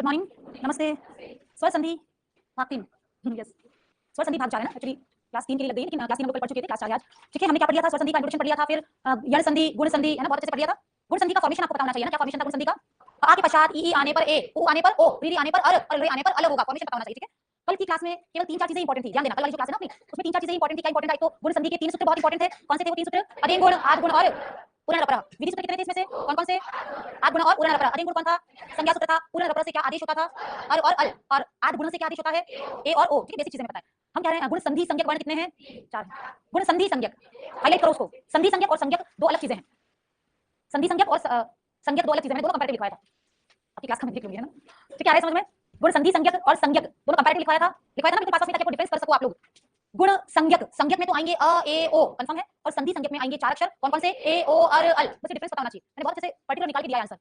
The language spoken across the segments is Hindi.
गुड मॉर्निंग, नमस्ते। स्वर संधि भाग 3। यस, स्वर संधि भाग 4 है ना एक्चुअली। क्लास 3 के लिए लग गई, लेकिन क्लास 3 हम लोग पढ़ चुके थे, क्लास 4 आज। ठीक है, हमने क्या पढ़ लिया था? स्वर संधि का इंट्रोडक्शन पढ़ लिया था, फिर यण संधि, गुण संधि, है ना, बहुत अच्छे से पढ़ लिया था। गुण संधि का फॉर्मेशन आपको पता होना चाहिए ना, क्या फॉर्मेशन था गुण संधि का? आ के पश्चात ई आने पर ए, उ आने पर ओ, री आने पर अर, और रे आने पर अल होगा। फॉर्मेशन पता होना चाहिए, ठीक है। कल की क्लास में केवल 3-4 चीजें इंपॉर्टेंट थी, ध्यान देना। कल वाली जो क्लास है ना अपनी, उसमें 3-4 चीजें इंपॉर्टेंट थी। क्या इंपॉर्टेंट था? एक तो गुण संधि के 3 सूत्र बहुत इंपॉर्टेंट थे। कौन से थे वो 3 सूत्र? अधीन गुण, आद गुण और पुनर्परा। विधि सूत्र कितने थे इसमें से? कौन-कौन से? आद गुण और पुनर्परा। अधीन गुण कौन था? संज्ञा सूत्र था। पुनर्परा से क्या आदेश होता था? अर और अल। और आद गुण से क्या आदेश होता है? ए और ओ। ठीक है, बेसिक चीजें बताएं। हम कह रहे हैं गुण संधि संज्ञक वर्ण कितने हैं? 4। गुण संधि संज्ञक, हाईलाइट करो उसको। संधि संज्ञक और संज्ञक दो अलग चीजें हैं। संधि संज्ञक और संज्ञक दो अलग चीजें हैं। मैंने दोनों कंपैरेटिव लिखवाया था आपकी क्लास का, मैं देख लूंगी, है ना। ठीक है, आ रहा है समझ में? गुण संधि संज्ञक और संज्ञक दोनों कंपैरेटिव लिखवाया था ना, बिल्कुल पास में, ताकि आपको डिफरेंस कर सको आप लोग। गुण संज्ञक, संज्ञक में तो आएंगे अ ए ओ, कंफर्म है। और संधि संज्ञक में आएंगे 4 अक्षर, कौन कौन से? ए ओ अर अल। बस ये डिफरेंस पता होना चाहिए। मैंने बहुत अच्छे से पर्टिकुलर निकाल के दिया है आंसर।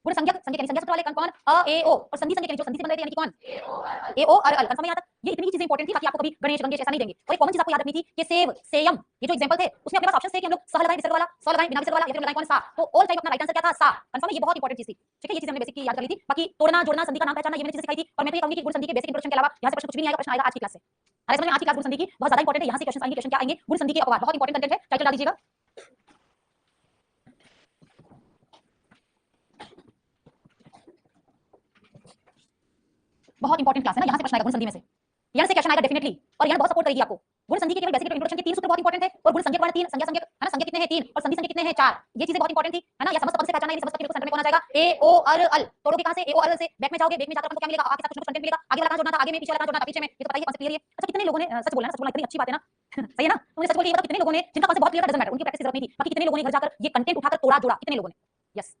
गुण संज्ञक, संज्ञक यानी संज्ञा सूत्र वाले कौन? अ ए ओ। और संधि संज्ञक यानी जो संधि से बन रहे थे, यानी कि कौन? ए ओ अर अल। कंफर्म है यहाँ तक? ये इतनी चीजें इंपॉर्टेंट थी ताकि आपको कभी गणेश गंगेश ऐसा नहीं देंगे। और एक कॉमन चीज आपको याद रखनी थी कि सेव, सेयम, ये जो एग्जांपल थे उसमें अपने पास ऑप्शन थे कि हम लोग सह लगाएं विसर्ग वाला, स लगाएं बिना विसर्ग वाला, या फिर लगाएं कौन? सा। तो ऑल टाइम अपना राइट आंसर क्या था? सा। कंफर्म है, ये बहुत इंपॉर्टेंट चीज थी। ठीक है, ये चीज हमने बेसिक की याद कर ली थी। बाकी तोड़ना जोड़ना, संधि का नाम पहचानना, ये मैंने चीजें सिखाई थी। और मैं तो ये कहूंगी कि गुण संधि के बेसिक इंट्रोडक्शन के अलावा यहाँ से प्रश्न कुछ भी नहीं आएगा। प्रश्न आएगा आज की क्लास से। अरे समझ में? आज की क्लास गुण संधि की बहुत ज्यादा इंपॉर्टेंट है। यहाँ से क्वेश्चन आएंगे। क्वेश्चन क्या आएंगे? गुण संधि के अपवाद, बहुत इंपॉर्टेंट कंटेंट है। टाइटल डाल दीजिएगा। बहुत इंपॉर्टेंट क्लास है ना, यहाँ से प्रश्न आएगा गुण संधि में से। यहाँ से क्वेश्चन आएगा डेफिनेटली, और यहाँ बहुत सपोर्ट करेगी आपको। गुण संधि के केवल बेसिक इंट्रोडक्शन के 3 सूत्र बहुत इंपॉर्टेंट है। और गुण संज्ञक वाले 3, संज्ञा संज्ञक, है ना, संज्ञक कितने हैं? 3। और संधि संज्ञक कितने हैं? 4। ये चीजें बहुत इंपॉर्टेंट थी, है ना। या समस्त पद से पहचानना, ये समस्त पद बिल्कुल सेंटर में कौन आ जाएगा? ए ओ अर अल। तोड़ोगे कहां से? ए ओ अर अल से। बैक में जाओगे, बैक में जाकर आपको क्या मिलेगा? आ के साथ कुछ कंटेंट मिलेगा। आगे वाला कहां जोड़ना था? आगे में। पीछे वाला कहां जोड़ना था? पीछे में। ये तो बताइए, कॉन्सेप्ट क्लियर है? अच्छा, कितने लोगों ने सच बोला ना? सच बोलना इतनी अच्छी बात है ना। सही है ना? तो मुझे सच बोल के ये बताओ, कितने लोगों ने, जिनका कॉन्सेप्ट बहुत क्लियर था, डजंट मैटर, उनकी प्रैक्टिस की जरूरत नहीं थी, बाकी कितने लोगों ने घर जाकर ये कंटेंट उठाकर तोड़ा जोड़ा? कितने लोगों ने? यस,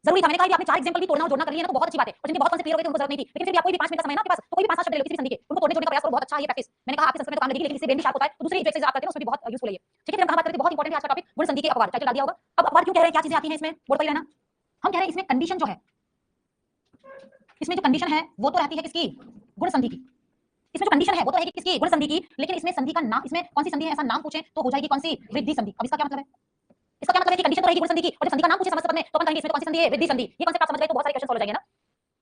जरूरी था। मैंने कहा कि आपने 4 एग्जांपल भी तोड़ना और जोड़ना कर लिया ना, तो बहुत अच्छी बात है। और जिनके बहुत कॉन्सेप्ट क्लियर हो गए थे, उनको जरूरत नहीं थी। लेकिन फिर भी आपको भी 5 मिनट का समय है ना आपके पास, तो कोई भी 5-7 शब्द ले लो किसी भी संधि के, उनको तोड़ने जोड़ने का प्रयास करो। बहुत अच्छा है ये प्रैक्टिस। मैंने कहा आपके संस्कृत में तो काम लगेगी, लेकिन इससे ब्रेन भी शार्प होता है। तो दूसरी जो एक्सरसाइज आप करते हैं उसमें भी बहुत यूजफुल है ये। ठीक है, फिर हम कहां बात करते हैं? बहुत इंपॉर्टेंट है आज का टॉपिक, गुण संधि के अपवाद। टाइटल डाल दिया होगा। अब अपवाद क्यों कह रहे हैं? क्या चीजें आती हैं इसमें? बोर्ड पर ही रहना। हम कह रहे हैं इसमें कंडीशन जो है, इसमें जो कंडीशन है वो तो रहती है किसकी? गुण संधि की। इसमें जो कंडीशन है वो तो है किसकी? गुण संधि की। लेकिन इसमें संधि का नाम, इसमें कौन सी संधि है ऐसा नाम पूछे तो हो जाएगी कौन सी? वृद्धि संधि। अब इसका क्या मतलब है? इसका क्या मतलब है कि कंडीशन तो रहेगी गुण संधि की, और जब संधि का नाम पूछे समस्त पद में, तो अपन कहेंगे इसमें तो कौन सी संधि है? वृद्धि संधि। ये कॉन्सेप्ट आप समझ गए तो बहुत सारे क्वेश्चन सॉल्व हो जाएंगे ना।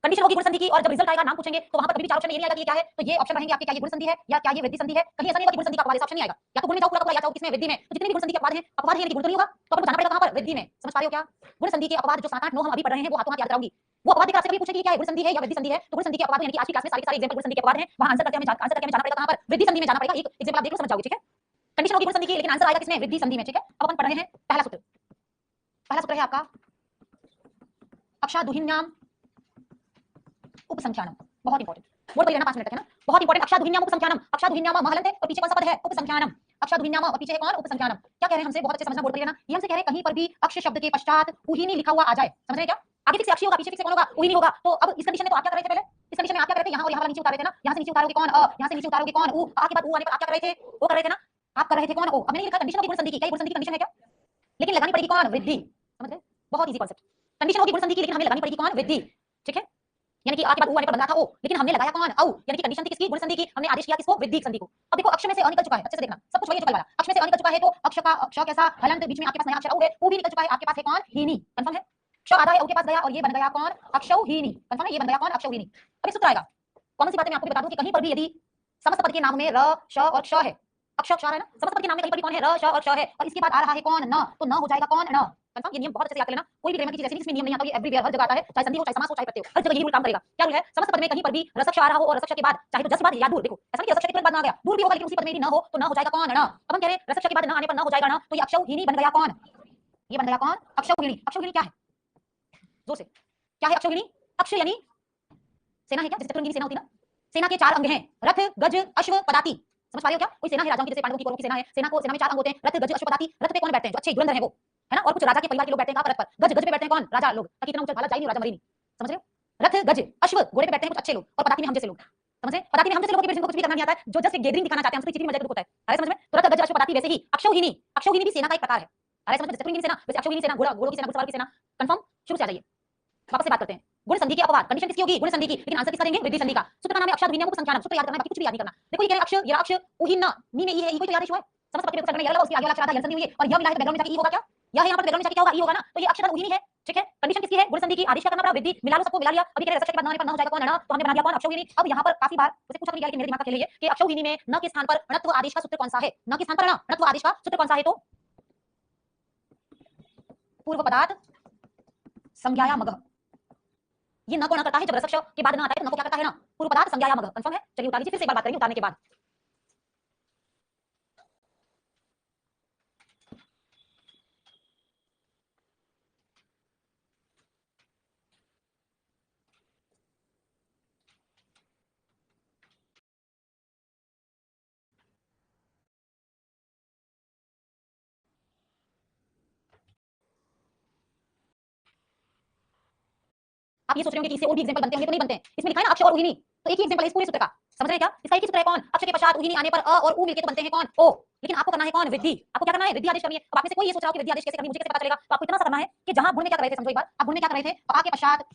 कंडीशन होगी गुण संधि की, और जब रिजल्ट आएगा नाम पूछेंगे तो वहां पर कभी भी 4 ऑप्शन ये नहीं आएगा कि ये क्या है। तो ये ऑप्शन रहेंगे आपके, क्या ये गुण संधि है या क्या ये वृद्धि संधि है। कहीं ऐसा नहीं होगा कि गुण संधि का अपवाद, इस ऑप्शन नहीं आएगा। या तो गुण में जाओ पूरा पूरा, या जाओ किसमें? वृद्धि में। तो जितने भी गुण संधि के अपवाद हैं, अपवाद है, यानी गुण तो नहीं होगा, तो आपको जाना पड़ेगा कहां पर? वृद्धि में। समझ पा रहे हो क्या? गुण संधि के अपवाद जो 7, 8, 9 हम अभी पढ़ रहे हैं, वो हाथों हाथ याद कराऊंगी। वो अपवाद देखकर आपसे कभी पूछेगी क्या है गुण संधि है या वृद्धि संधि है, तो गुण संधि के अपवाद यानी कि आज की क्लास में सारे सारे एग्जांपल गुण संधि के अपवाद हैं, वहां आंसर करके हमें जाना पड़ेगा कहां पर? वृद्धि संधि में जाना पड़ेगा। एक एग्जांपल आप देख लो, समझ जाओगे। ठीक है, कंडीशन होगी गुण संधि की, लेकिन आंसर आएगा किसमें? वृद्धि संधि में। ठीक है, अब अपन पढ़ रहे हैं पहला सूत्र। पहला सूत्र है आपका अक्षादुहिन्याम उपसंख्यानम। बहुत इंपॉर्टेंट, बोर्ड पर रहना 5 मिनट तक, है ना। बहुत इंपॉर्टेंट, अक्षादुहिन्याम उपसंख्यानम। अक्षादुहिन्याम महलंत है, और पीछे कौन सा पद है? उपसंख्यानम। अक्षादुहिन्याम और पीछे है कौन? उपसंख्यानम। क्या कह रहे हैं हमसे? बहुत अच्छे समझना, बोर्ड पर रहना। ये हमसे कह रहे हैं कहीं पर भी अक्ष शब्द के पश्चात उहिनी लिखा हुआ आ जाए। समझ रहे हैं क्या? आगे फिर से अक्षी होगा, पीछे फिर से कौन होगा? उहिनी होगा। तो अब इस कंडीशन में तो आप क्या कर रहे थे पहले? इस कंडीशन में आप क्या कर रहे थे? यहाँ और यहाँ वाला नीचे उतार रहे थे ना। यहाँ से नीचे उतारोगे कौन? अ। यहाँ से नीचे उतारोगे कौन? उ। आ के बाद उ आने पर आप क्या कर रहे थे? वो कर रहे थे ना। आप कर रहे थे कौन? ओ। अब मैंने लिखा कंडीशन होगी गुण संधि की। क्या ये गुण संधि की कंडीशन है क्या? लेकिन लगानी पड़ेगी कौन? वृद्धि। समझ गए? बहुत इजी कॉन्सेप्ट। कंडीशन होगी गुण संधि की, लेकिन हमें लगानी पड़ेगी कौन? वृद्धि। ठीक है, यानी कि आ के बाद उ आने पर बन रहा था ओ, लेकिन हमने लगाया कौन? औ। यानी कि कंडीशन थी किसकी? गुण संधि की। हमने आदेश किया किसको? वृद्धि संधि को। अब देखो अक्ष में से अ निकल चुका है, अच्छे से देखना, सब कुछ वही है जो कल वाला। अक्ष में से अ निकल चुका है, तो अक्ष का अक्ष कैसा? हलंत। बीच में आपके पास नया अक्षर औ है, उ भी निकल चुका है, आपके पास है कौन? हीनी। कंफर्म है? क्ष आधा है, औ के पास गया, और ये बन गया कौन? अक्षौहिनी। कंफर्म है? ये बन गया कौन? अक्षौहिनी। अब एक सूत्र आएगा, कौन सी बातें मैं आपको बता दूं कि कहीं पर भी यदि समस्त पद के नाम में र, श और क्ष है, अक्ष क्षर है ना, समस्त पद के नाम में कहीं पर भी कौन है? र, श और क्ष है, और इसके बाद आ रहा है कौन? न, तो न हो जाएगा कौन? न। कंफर्म? ये नियम बहुत अच्छे से याद कर लेना। कोई भी ग्रामर की चीज ऐसी नहीं जिसमें नियम नहीं आता, ये एवरीवेयर हर जगह आता है, चाहे संधि हो, चाहे समास हो, चाहे प्रत्यय हो, हर जगह ये रूल काम करेगा। क्या रूल है? समस्त पद में कहीं पर भी रसक्ष आ रहा हो, और रसक्ष के बाद चाहे तो जस्ट बाद या दूर, देखो ऐसा नहीं कि रसक्ष के तुरंत बाद ना आ गया, दूर भी होगा, लेकिन उसी पद में भी न हो, तो न हो जाएगा कौन? न। अब हम कह रहे हैं रसक्ष के बाद न आने पर न हो जाएगा न, तो ये अक्षौहिनी बन गया कौन? ये बन गया कौन? अक्षौहिणी। अक्षौहिणी क्या है? जोर से, क्या है अक्षौहिणी? अक्ष यानी सेना है क्या? जैसे चतुरंगी सेना होती है ना, सेना के 4 अंग हैं, रथ, गज, अश्व, पदाति। समझ पा रहे हो क्या? कोई सेना है राजाओं की, जैसे पांडवों की, कौरवों की सेना है। सेना को, सेना में 4 अंग होते हैं, रथ, गज, अश्व, पदाति। रथ पे कौन बैठते हैं? जो अच्छे धुरंधर हैं वो, है ना। और कुछ राजा के परिवार के लोग बैठते हैं कहां पर? रथ पर। गज, गज पे बैठते हैं कौन? राजा लोग, ताकि इतना ऊंचा भाला जाए नहीं, राजा मरे नहीं। समझ रहे हो? रथ, गज, अश्व, घोड़े पे बैठते हैं कुछ अच्छे लोग, और पदाति में हम जैसे लोग। समझे? पदाति में हम जैसे लोग जिनको कुछ भी करना नहीं आता है, जो जस्ट गैदरिंग दिखाना चाहते हैं, हमसे चिड़ी मजाक होता है। अरे समझ में? तो रथ, गज, अश्व, पदाति। वैसे ही अक्षौहिणी, अक्षौहिणी भी सेना का एक प्रकार है। अरे समझ में? चतुरंगी सेना, वैसे अक्षौहिणी सेना, घोड़ा, घोड़ों की सेना, घुड़सवारों की सेना। कंफर्म? शुरू से आ जाइए, वापस से बात करते हैं। गुण संधि के अपवाद, कंडीशन किसकी होगी? गुण संधि की, लेकिन आंसर किसका देंगे? वृद्धि संधि का। सूत्र का नाम है अक्षादुहिन्याम उपसंख्यानम। सूत्र याद करना है, बाकी कुछ भी याद नहीं करना। देखो ये कह रहे हैं अक्ष, ये अक्ष उहिन्ना, नी में ई है, ई कोई तो याद है, समस्त पद के बिल्कुल सेंटर में ये लगा, उसके आगे वाला अक्षर आधा यण संधि हुई है, और यह मिला है तो बैकग्राउंड में जाके ई होगा क्या? यह यहाँ पर बैकग्राउंड में क्या होगा, ई होगा ना, तो ये अक्षर उही है, ठीक है। कंडीशन किसकी है, गुण संधि की, आदेश क्या करना पड़ा, वृद्धि, मिला लो सबको, मिला लिया, अभी कह रहे रसक के बाद न आने पर न हो जाएगा कौन, ण, तो हमने बना दिया कौन, अक्षौहिणी। अब यहाँ पर काफी बार मुझसे पूछा गया कि मेरे दिमाग का खेल है कि अक्षौहिणी में न के स्थान पर णत्व आदेश का सूत्र कौन सा है, न के स्थान पर णत्व आदेश का सूत्र कौन सा है, तो पूर्व पदार्थ संज्ञाया मगः, ये न को न करता है, जब रसक के बाद न आता है तो न को क्या करता है, ना पूर्व पदार्थ संज्ञाया मगः, कंफर्म है। चलिए उतार लीजिए, फिर से एक बार बात करेंगे उतारने के बाद। आप ये सोच रहे होंगे कि इससे और भी एग्जांपल बनते होंगे, तो नहीं बनते। इसमें लिखा है ना अक्ष और उहिनी, तो एक ही एग्जांपल है इस पूरे सूत्र का, समझ रहे हैं क्या। इसका एक ही सूत्र है कौन, अक्ष के पश्चात उहिनी आने पर अ और उ मिलके तो बनते हैं कौन, ओ। लेकिन आपको करना है कौन, वृद्धि। आपको क्या करना है, वृद्धि आदेश करनी है। अब आप में से कोई ये सोच रहा हो कि वृद्धि आदेश कैसे करनी, मुझे कैसे पता चलेगा, तो आपको इतना सा करना है कि जहां गुण में क्या कर रहे थे, समझो एक बार, आप गुण में क्या कर रहे थे, अ के पश्चात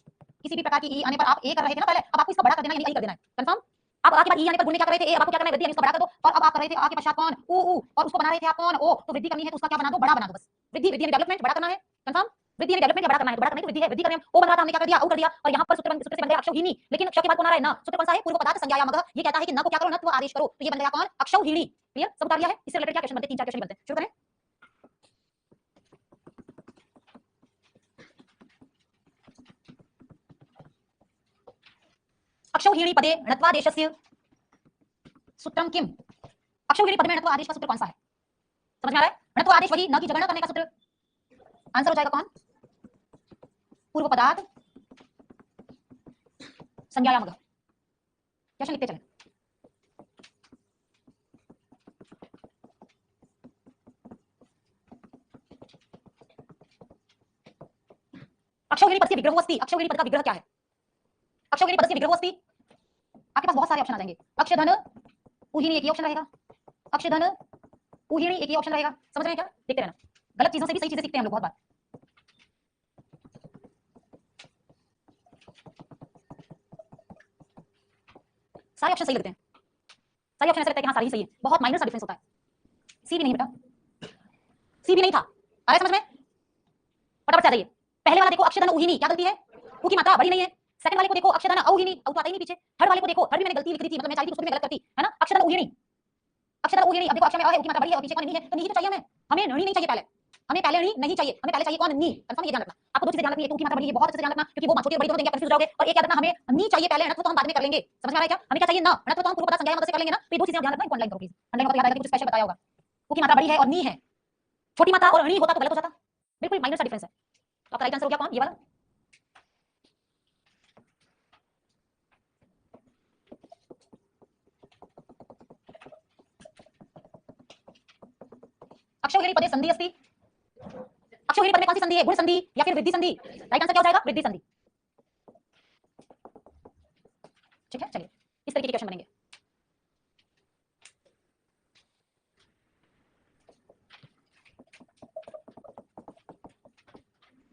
किसी भी प्रकार की ई आने पर आप ए कर रहे थे ना पहले, अब आपको इसका बड़ा कर देना है, यानी आई कर देना है, कंफर्म। अब आ के बाद ई आने पर गुण में क्या कर रहे थे, ए, अब आपको क्या करना है, वृद्धि, इसको बड़ा कर दो। और अब आप कर रहे थे आ के पश्चात कौन, उ, और उसको बना रहे थे आप कौन, ओ, तो वृद्धि करनी है तो उसका क्या बना दो, बड़ा बना दो बस। वृद्धि, वृद्धि डेवलपमेंट, बड़ा करना है, कंफर्म। वृद्धि डेवलपमेंट या बड़ा करना है, तो बड़ा करने की वृद्धि है, वृद्धि करने ओ बन रहा था, हमने क्या कर दिया, ओ कर दिया, और यहाँ पर सूत्र से बन गया अक्षौहिणी। लेकिन अक्षर के बाद कौन आ रहा है, ना, सूत्र कौन सा है, पूर्व पदार्थ संज्ञाया मगः। ये कहता है कि न को क्या करो, नत्व आदेश करो, तो ये बन गया कौन, अक्षौहिणी। क्लियर, सब उतार लिया है। इससे रिलेटेड क्या क्वेश्चन बनते हैं, 3-4 क्वेश्चन बनते हैं, शुरू करें। अक्षौहिणी पदे णत्वादेशस्य सूत्रम किम, अक्षौहिणी पद में णत्व आदेश का सूत्र कौन सा है, समझ में आ रहा है। णत्व आदेश वही न की जगह करने का सूत्र, आंसर हो जाएगा कौन, पूर्व पदार्थ संज्ञाया मगः। क्वेश्चन लिखते चलें। अक्षौहिणी पद से विग्रहो अस्ति, अक्षौहिणी पद का विग्रह क्या है, अक्षौहिणी पद से विग्रहो अस्ति, आपके पास बहुत सारे ऑप्शन आ जाएंगे। अक्षधन उहिनी एक ही ऑप्शन रहेगा, अक्षधन उहिनी एक ही ऑप्शन रहेगा, समझ रहे हैं क्या, देखते रहना, गलत चीजों से भी सही चीजें सीखते हैं हम लोग बहुत बार। सारे ऑप्शन सही लगते हैं, सारे ऑप्शन ऐसे लगता है कि हाँ सारी सही है, बहुत माइनर सा डिफरेंस होता है। सी भी नहीं बेटा, सी भी नहीं था, आ रहा है समझ में, फटाफट से आ जाइए। पहले वाला देखो अक्षधन उहिनी, क्या गलती है, उ की मात्रा बड़ी नहीं है। सेकंड वाले को देखो अक्षधन औहिनी, औ तो आता ही नहीं पीछे। थर्ड वाले को देखो, थर्ड भी मैंने गलती लिख दी थी, मतलब मैं चाहती थी उसको भी मैं गलत करती, है ना, अक्षधन उहिनी, अक्षधन उहिनी। अब देखो अक्षर में अ है, उ की मात्रा बड़ी है और पीछे कौन, नहीं है, तो नहीं तो चाहिए हमें णी नहीं चाहिए, पहले हमें पहले णी नहीं चाहिए, हमें पहले चाहिए कौन, नी, कंफर्म, ये ध्यान रखना। आपको दो चीजें ध्यान रखनी है, उ की मात्रा बड़ी है, बहुत अच्छे से ध्यान रखना, क्योंकि वो छोटी और बड़ी दोनों देंगे, कंफ्यूज हो जाओगे। और एक याद रखना, हमें नी चाहिए पहले, णत्व तो हम बाद में कर लेंगे, समझ में आ रहा है क्या। हमें क्या चाहिए, ना, णत्व तो हम पूर्व पदार्थ संज्ञाया मगः से कर लेंगे ना, तो ये दो चीजें ध्यान रखना, इनको अंडरलाइन करो प्लीज, अंडरलाइन मतलब याद आएगा कि कुछ स्पेशल बताया होगा। उ की मात्रा बड़ी है और नी है, छोटी मात्रा और णी होता तो गलत हो जाता, बिल्कुल माइनर सा डिफरेंस है। तो आपका राइट आंसर हो गया कौन, ये वाला। अक्षौहिणी पदे संधि अस्ति, अक्षौहिणी पद में कौन सी संधि है, गुण संधि या फिर वृद्धि संधि, राइट आंसर क्या हो जाएगा, वृद्धि संधि। ठीक है, चलिए इस तरीके के क्वेश्चन बनेंगे।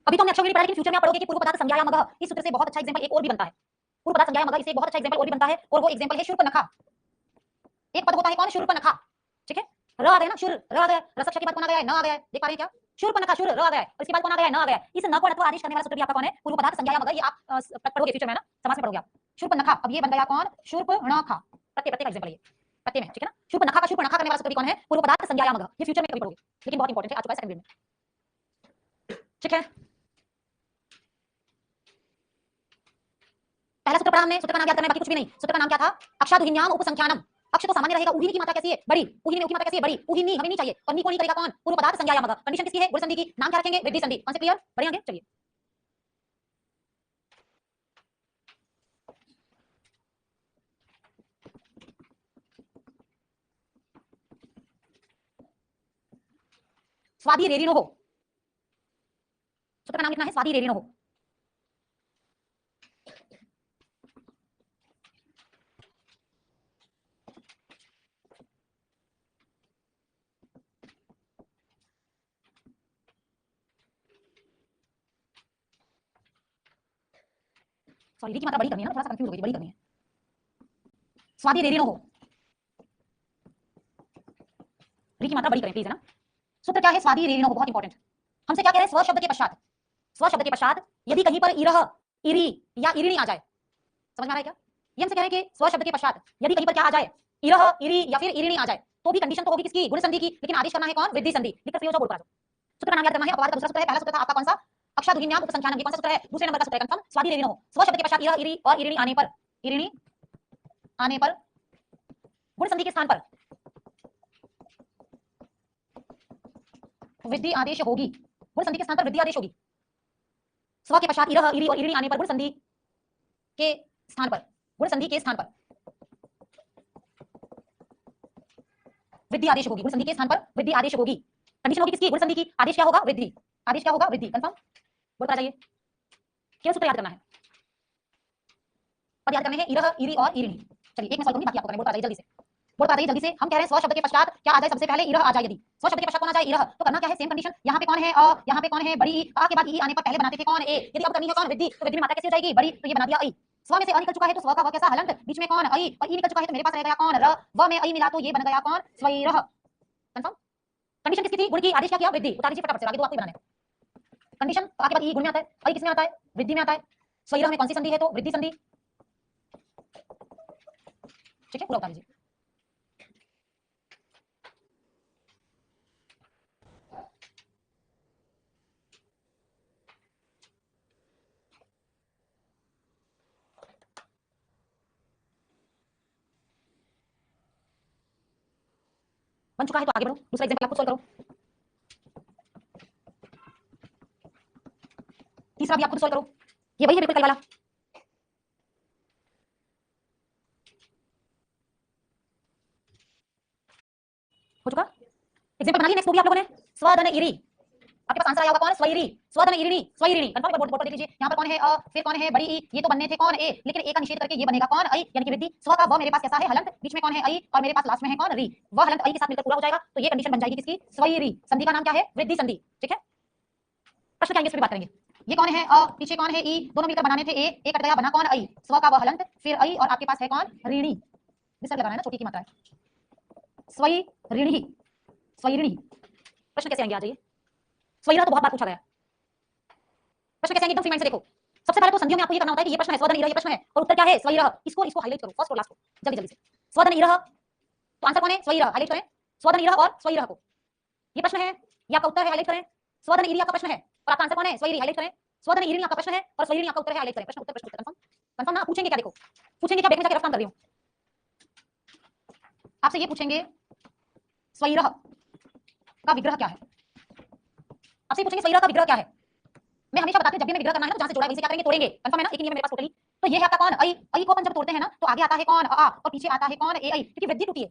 अभी तो हमने अक्षौहिणी पढ़ा, लेकिन फ्यूचर में आप पढ़ोगे कि पूर्व पदार्थ संज्ञाया मगः, इस सूत्र से बहुत अच्छा एग्जांपल एक और भी बनता है, पूर्व पदार्थ संज्ञाया मगः, इससे एक बहुत अच्छा एग्जांपल और भी बनता है, और वो एग्जांपल है शूर्पणखा। एक पद होता है कौन, शूर्पणखा, ठीक है, र आ गया ना, शूर र आ गया, रसक के बाद कौन आ गया है, न आ गया है, देख पा रहे हैं क्या, शूर्पणखा, शूर र आ गया है, और इसके बाद कौन आ गया है, न आ गया है। इस न को णत्व आदेश करने वाला सूत्र भी आपका कौन है, पूर्व पदार्थ संज्ञाया मगः। ये आप पढ़ोगे फ्यूचर में ना, समास में पढ़ोगे आप, शूर्पणखा। अब ये बन गया कौन, शूर्पणखा, प्रत्यय, प्रत्यय का एग्जांपल है ये, प्रत्यय में, ठीक है ना, शूर्पणखा का शूर्पणखा करने वाला सूत्र भी कौन है, पूर्व पदार्थ संज्ञाया मगः। ये फ्यूचर में कभी पढ़ोगे, लेकिन बहुत इंपॉर्टेंट है, आ चुका है सेकंड ग्रेड में, ठीक है। पहला सूत्र पढ़ा हमने, सूत्र का नाम याद करना है, बाकी कुछ भी नहीं। सूत्र का नाम क्या था, अक्षादुहिन्याम उपसंख्यानम। अक्ष तो सामान्य रहेगा, उहिनी की मात्रा कैसी है, बड़ी, उहिनी में की मात्रा कैसी है, बड़ी, उहिनी हमें नहीं चाहिए, और नी को नहीं करेगा कौन, पूर्व पदार्थ संज्ञाया मगः। कंडीशन किसकी है, गुण संधि की, नाम क्या रखेंगे, वृद्धि संधि। कौन से क्लियर, बढ़िया आगे चलिए। स्वादी रेरिनो हो, सूत्र का नाम लिखना है, स्वादी रेरिनो हो। सॉरी, री की मात्रा बड़ी करनी है ना, थोड़ा सा कंफ्यूज हो गई, बड़ी करनी है, स्वादी रेरिनो हो, री की मात्रा बड़ी करें प्लीज, है ना। सूत्र क्या है, स्वादी रेरिनो हो, बहुत इंपॉर्टेंट। हमसे क्या कह रहे हैं, स्व शब्द के पश्चात, स्व शब्द के पश्चात यदि कहीं पर इरह, इरी या इरिणी आ जाए, समझ में आ रहा है क्या? ये हमसे कह रहे हैं कि स्व शब्द के पश्चात यदि कहीं पर क्या आ जाए, इरह, इरी या फिर इरिणी आ जाए, तो भी कंडीशन तो होगी किसकी, गुण संधि की, लेकिन आदेश करना है कौन, वृद्धि संधि। लिखकर फ्री हो जाओ, बोर्ड पर आ जाओ। सूत्र का नाम याद करना है। अपवाद का दूसरा सूत्र है, पहला सूत्र था आपका कौन सा, अक्षादुहिन्याम उपसंख्यानम, ये कौन सा सूत्र है, दूसरे नंबर का सूत्र है, कंफर्म, स्वादि रेरिनो, स्व शब्द के पश्चात इरह, इरी और इरिणी आने पर, इरिणी आने पर गुण संधि के स्थान पर वृद्धि आदेश होगी, गुण संधि के स्थान पर वृद्धि आदेश होगी। स्व के पश्चात इरह, इरी और इरिणी आने पर गुण संधि के स्थान पर, गुण संधि के स्थान पर वृद्धि आदेश होगी, गुण संधि के स्थान पर वृद्धि आदेश होगी। कंडीशन होगी किसकी, गुण संधि की, आदेश क्या होगा, वृद्धि, आदेश क्या होगा, वृद्धि, कंफर्म। बोल कर जाइए, केवल सूत्र याद करना है, पद याद करने हैं, इरह, इरी और इरिणी। चलिए एक मैं सॉल्व करूंगी, बाकी आपको करना है। बोल कर जाइए जल्दी से, बोल कर जाइए जल्दी से। हम कह रहे हैं स्व शब्द के पश्चात क्या आ जाए, सबसे पहले इरह आ जाए। यदि स्व शब्द के पश्चात कौन आ जाए, इरह, तो करना क्या है, सेम कंडीशन। यहाँ पे कौन है अ, यहाँ पे कौन है बड़ी ई, आ के बाद ई आने पर पहले बनाते थे कौन, ए। यदि अब करनी है कौन, वृद्धि, तो वृद्धि में मात्रा कैसे हो जाएगी, बड़ी, तो ये बना दिया आई। स्व में से अ निकल चुका है तो स्व का व कैसा, हलंत, बीच में कौन, आई, और ई निकल चुका है तो मेरे पास रह गया कौन, र, व में आई मिला तो ये बन गया कौन, स्वैरह, कंफर्म। कंडीशन किसकी थी, गुण की, आदेश क्या किया, वृद्धि। उतार दीजिए फटाफट से, आगे दो आपको बनाने हैं। कंडीशन आगे बाद ई गुण में आता है, आई किसमें आता है, वृद्धि में आता है। स्वैरह में कौन सी संधि है, तो वृद्धि संधि, ठीक है, पूरा उतार दीजिए। बन चुका है तो आगे बढ़ो, दूसरा एग्जांपल आपको सॉल्व करो, तीसरा भी आप खुद सॉल्व करो, ये वही है बिल्कुल कल वाला। हो चुका एग्जांपल बना लिया, नेक्स्ट वो भी आप लोगों ने, स्वधन इरी, आपके पास आंसर आया होगा कौन, स्वैरी, स्वधन इरिणी, स्वैरिणी, कंफर्म। बोर्ड पर देख लीजिए, यहाँ पर कौन है अ, फिर कौन है बड़ी ई, ये तो बनने थे कौन, ए, लेकिन ए का निषेध करके ये बनेगा कौन, आई, यानी कि वृद्धि। स्व का व मेरे पास कैसा है, हलंत, बीच में कौन है, आई, और मेरे पास लास्ट में है कौन, री, वह हलंत आई के साथ मिलकर पूरा हो जाएगा, तो ये कंडीशन बन जाएगी किसकी, स्वैरी। संधि का नाम क्या है, वृद्धि संधि, ठीक है। प्रश्न क्या है, इस पर बात करेंगे। ये कौन है अ, पीछे कौन है ई, दोनों मिलकर बनाने थे ए कट गया, बना कौन, आई, स्व का व हलंत, फिर आई, और आपके पास है कौन, ऋणी, विसर्ग लगाना है ना, छोटी की मात्रा है, स्वई ऋणी, स्वैरिणी। प्रश्न कैसे आएंगे, आ जाइए। स्वैरा तो बहुत बार पूछा गया, प्रश्न कैसे आएंगे, एकदम फ्री माइंड से देखो। सबसे पहले तो संधियों में आपको ये करना होता है कि ये प्रश्न है, स्वधन इरह, ये प्रश्न है, और उत्तर क्या है, स्वैरह। इसको हाईलाइट करो, फर्स्ट और लास्ट को, जल्दी जल्दी से। स्वधन इरह, तो आंसर कौन है, स्वैरह, हाईलाइट करें, स्वधन इरह और स्वैरह को, ये प्रश्न है, ये आपका उत्तर है, हाईलाइट करें। स्वधन इरी आपका प्रश्न है और आपका आंसर कौन है, स्वैरी, हाईलाइट करें। स्वधन इरिणी आपका प्रश्न है और स्वैरिणी आपका उत्तर है, हाईलाइट करें। प्रश्न उत्तर, प्रश्न उत्तर, कंफर्म, कंफर्म ना। पूछेंगे क्या, देखो पूछेंगे क्या, देखने जाके रफ काम कर रही हूं, आपसे ये पूछेंगे स्वैरह का विग्रह क्या है, आपसे पूछेंगे स्वैरह का विग्रह क्या है। मैं हमेशा बताती हूं, जब भी हमें विग्रह करना है ना, जहां से जोड़ा है वहीं से क्या करेंगे, तोड़ेंगे, कंफर्म है ना। एक नियम है मेरे पास टोटली, तो ये है आपका कौन, आई, आई को अपन जब तोड़ते हैं ना तो आगे आता है कौन, आ, और पीछे आता है कौन, ए, आई, क्योंकि वृद्धि टूटी है।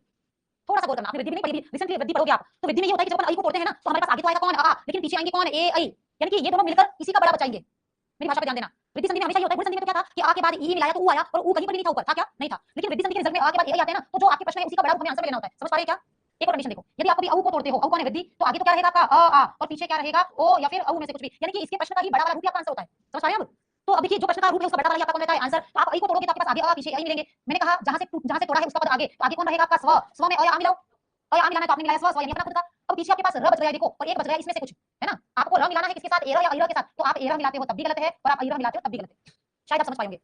थोड़ा सा गौर करना, आपने वृद्धि भी नहीं पढ़ी, रिसेंटली वृद्धि पढ़ोगे आप, तो वृद्धि में ये होता है कि जब अपन आई को तोड़ते हैं ना तो हमारे पास आगे तो आएगा कौन, आ, लेकिन पीछे आएंगे कौन, ए, आई, यानी कि ये दोनों मिलकर इसी का बड़ा बचाएंगे। मेरी भाषा पे ध्यान देना, वृद्धि संधि में हमेशा ये होता है, गुण संधि में तो क्या था कि आ के बाद ई मिलाया तो ऊ आया, और ऊ कहीं पर भी नहीं था, ऊपर था क्या, नहीं था, लेकिन वृद्धि संधि के रिजल्ट में आ के बाद ए आते हैं ना, तो जो आपके प्रश्न है उसी का बड़ा हमें आंसर लेना होता है, समझ पा रहे हैं क्या। एक और कंडीशन देखो, यदि आप कभी औ को तोड़ते हो, औ कौन है, वृद्धि, तो आगे तो क्या रहेगा आपका अ, आ, और पीछे क्या रहेगा, ओ या फिर औ में से कुछ भी, यानी कि इसके प्रश्न का ही बड़ा वाला रूप ही आपका आंसर होता है, समझ पा रहे हैं अब। तो अब देखिए, जो प्रश्न का रूप है उसका बड़ा वाला ही आपका कौन रहता है, आंसर। तो आप आई को तोड़ोगे तो आपके पास आगे अ, पीछे आई मिलेंगे। मैंने कहा जहां से तोड़ा है उसका पद आगे, तो आगे कौन रहेगा आपका स्व, स्व में अ या आ मिलाओ, अ या आ मिलाना है तो आपने मिलाया स्व, स्व यानी अपना खुद का। अब पीछे आपके पास र बच गया, देखो, और एक बच गया इसमें से कुछ, है ना। आपको र मिलाना है किसके साथ, एरा या अइरा के साथ, तो आप एरा मिलाते हो तब भी गलत है, और आप अइरा मिलाते हो तब भी गलत है। शायद आप समझ पाएंगे,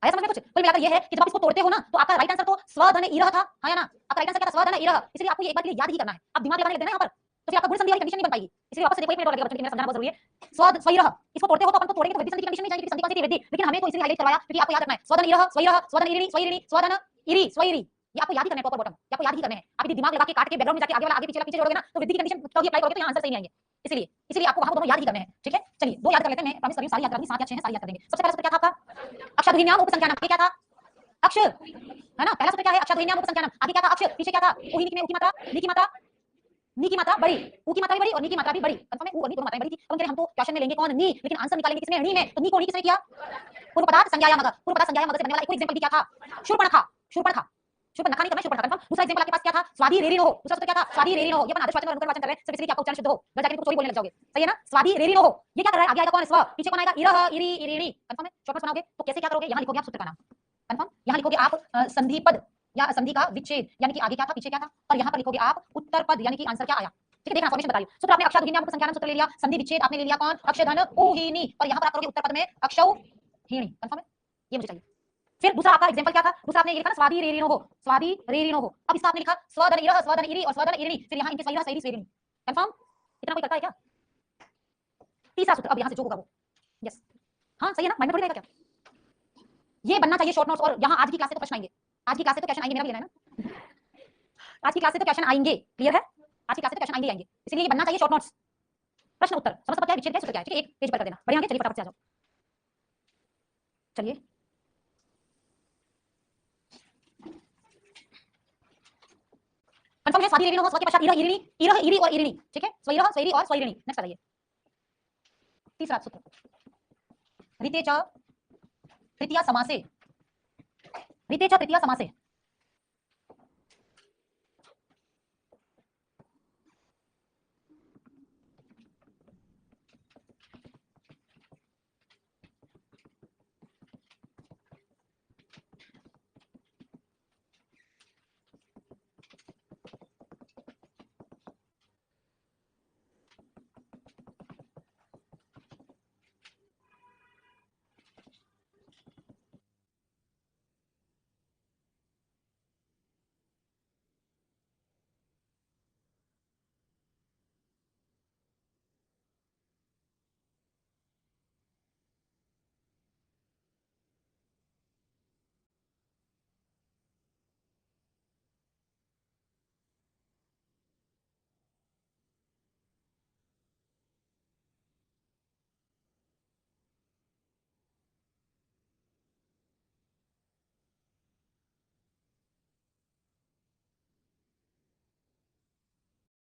आया समझ में कुछ। कुल मिलाकर ये है कि जब आप इसको तोड़ते हो ना तो आपका राइट आंसर तो स्वधन इरह था, हाँ या ना, आपका राइट आंसर क्या था, स्वधन इरह। इसलिए आपको ये एक बार के लिए याद ही करना है, आप दिमाग लगाने लग देना यहाँ पर, तो फिर आपका गुण संधि वाली कंडीशन नहीं बन पाएगी। इसलिए वापस से देखो, एक मिनट और लगेगा बच्चों, मेरा समझाना बहुत जरूरी है। स्व स्वैरह, इसको तोड़ते हो तो अपन तो तोड़ेंगे तो वृद्धि संधि कंडीशन नहीं जाएगी, संधि कौन सी थी, वृद्धि, लेकिन हमें तो इसलिए हाईलाइट करवाया क्योंकि आपको याद रखना है, स्वधन इरह, स्वैरह, स्वधन इरिणी, स्वैरिणी, स्वधन इरी, स्वैरी, ये आपको याद ही करना है, टॉप और बॉटम, ये आपको याद ही करने हैं। आप यदि दिमाग लगा के काट के बैकग्राउंड में जाके आगे वाला आगे पीछे वाला पीछे जोड़ोगे ना तो वृद्धि की कंडीशन कभी अप्लाई करोगे तो यहाँ आंसर सही नहीं आएंगे। इसलिए इसलिए आपको वहां दोनों याद ही करने हैं, ठीक है। चलिए दो याद कर लेते हैं, मैं प्रॉमिस कर रही हूं सारी याद करूंगी, 7 या 6 हैं, सारी याद कर देंगे। सबसे पहला सूत्र क्या था आपका, अक्षादुहिन्याम उपसंख्यानम, ये क्या था, अक्ष, है ना। पहला सूत्र क्या है, अक्षादुहिन्याम उपसंख्यानम, आगे क्या था, अक्ष, पीछे क्या था, उही में ऊ की मात्रा, नी की मात्रा, नी की मात्रा बड़ी, ऊ की मात्रा भी बड़ी और नी की मात्रा भी बड़ी, कंफर्म है, ऊ और नी दोनों मात्राएं बड़ी थी। अब हम तो क्वेश्चन में लेंगे कौन, नी, लेकिन आंसर निकालेंगे किसमें, णी में, तो नी को णी किसने किया, पूर्व पदार्थ संज्ञाया मग, पूर्व पदार्थ संज्ञाया मग से बनने वाला एक और एग्जांपल भी क्या था, शूर्पणखा, शूर्पणखा, शूर्पणखा नहीं करना, शूर्पणखा कंफर्म। दूसरा एग्जांपल आपके पास क्या था, स्वादी रेरिनो हो, दूसरा सूत्र क्या था, स्वादी रेरिनो हो, ये अपन आदर्श वाचन और अनुकर वाचन कर रहे हैं, सिर्फ इसलिए कि आपका उच्चारण शुद्ध हो, घर जाके चोरी बोलने लग जाओगे, सही है ना। स्वादी रेरिनो हो, ये क्या कर रहा है, आगे आएगा कौन, स्व, पीछे कौन आएगा, इरह, इरी, इरिणी, कंफर्म है। शॉर्टकट बनाओगे तो कैसे क्या करोगे, यहाँ लिखोगे आप सूत्र का नाम, कंफर्म। यहाँ लिखोगे आप संधि पद या संधि का विच्छेद, यानी कि आगे क्या था पीछे क्या था, और यहाँ पर लिखोगे आप उत्तर पद, यानी कि आंसर क्या आया, ठीक है, देखना फॉर्मेशन बता रही हूं। सूत्र आपने अक्षाद भिन्नाम संख्यानम सूत्र ले लिया, संधि विच्छेद आपने ले लिया कौन, अक्षधन ऊहिनी, और यहां पर आप करोगे उत्तर पद में अक्षौ हीणी। कंफर्म है, ये मुझे चाहिए। फिर दूसरा आपका एग्जांपल क्या था, दूसरा आपने ये लिखा ना स्वादी रेरिनो हो, स्वादी रेरिनो हो। अब इसका आपने लिखा स्वधन इरह स्वधन इरी और स्वधन इरणी, फिर यहां इनके स्वइरह स्वइरी स्वइरिणी। कंफर्म, इतना कोई करता है क्या? तीसरा सूत्र अब यहां से जो होगा वो, यस हां सही है ना, माइंड में थोड़ी रहेगा क्या? ये बनना चाहिए शॉर्ट नोट्स। और यहां आज की क्लास से तो प्रश्न आएंगे, आज की क्लास से तो क्वेश्चन आएंगे, मेरा भी लेना है ना, आज की क्लास से तो क्वेश्चन आएंगे, क्लियर है, आज की क्लास से तो क्वेश्चन आएंगे आएंगे, इसलिए ये बनना चाहिए शॉर्ट नोट्स, प्रश्न उत्तर समझ सकते हैं, विच्छेद है सूत्र क्या है, ठीक है, एक पेज पर कर देना, बढ़िया आगे, चलिए फटाफट से आ जाओ, चलिए कंफर्म है। स्वादी रेरिनो हो, स्व के पश्चात इरह इरणी, इरह इरी और इरणी, ठीक है, स्वइरह स्वइरी और स्वइरणी। नेक्स्ट बताइए तीसरा सूत्र, ऋते च तृतीया समासे, ऋते च तृतीया समासे।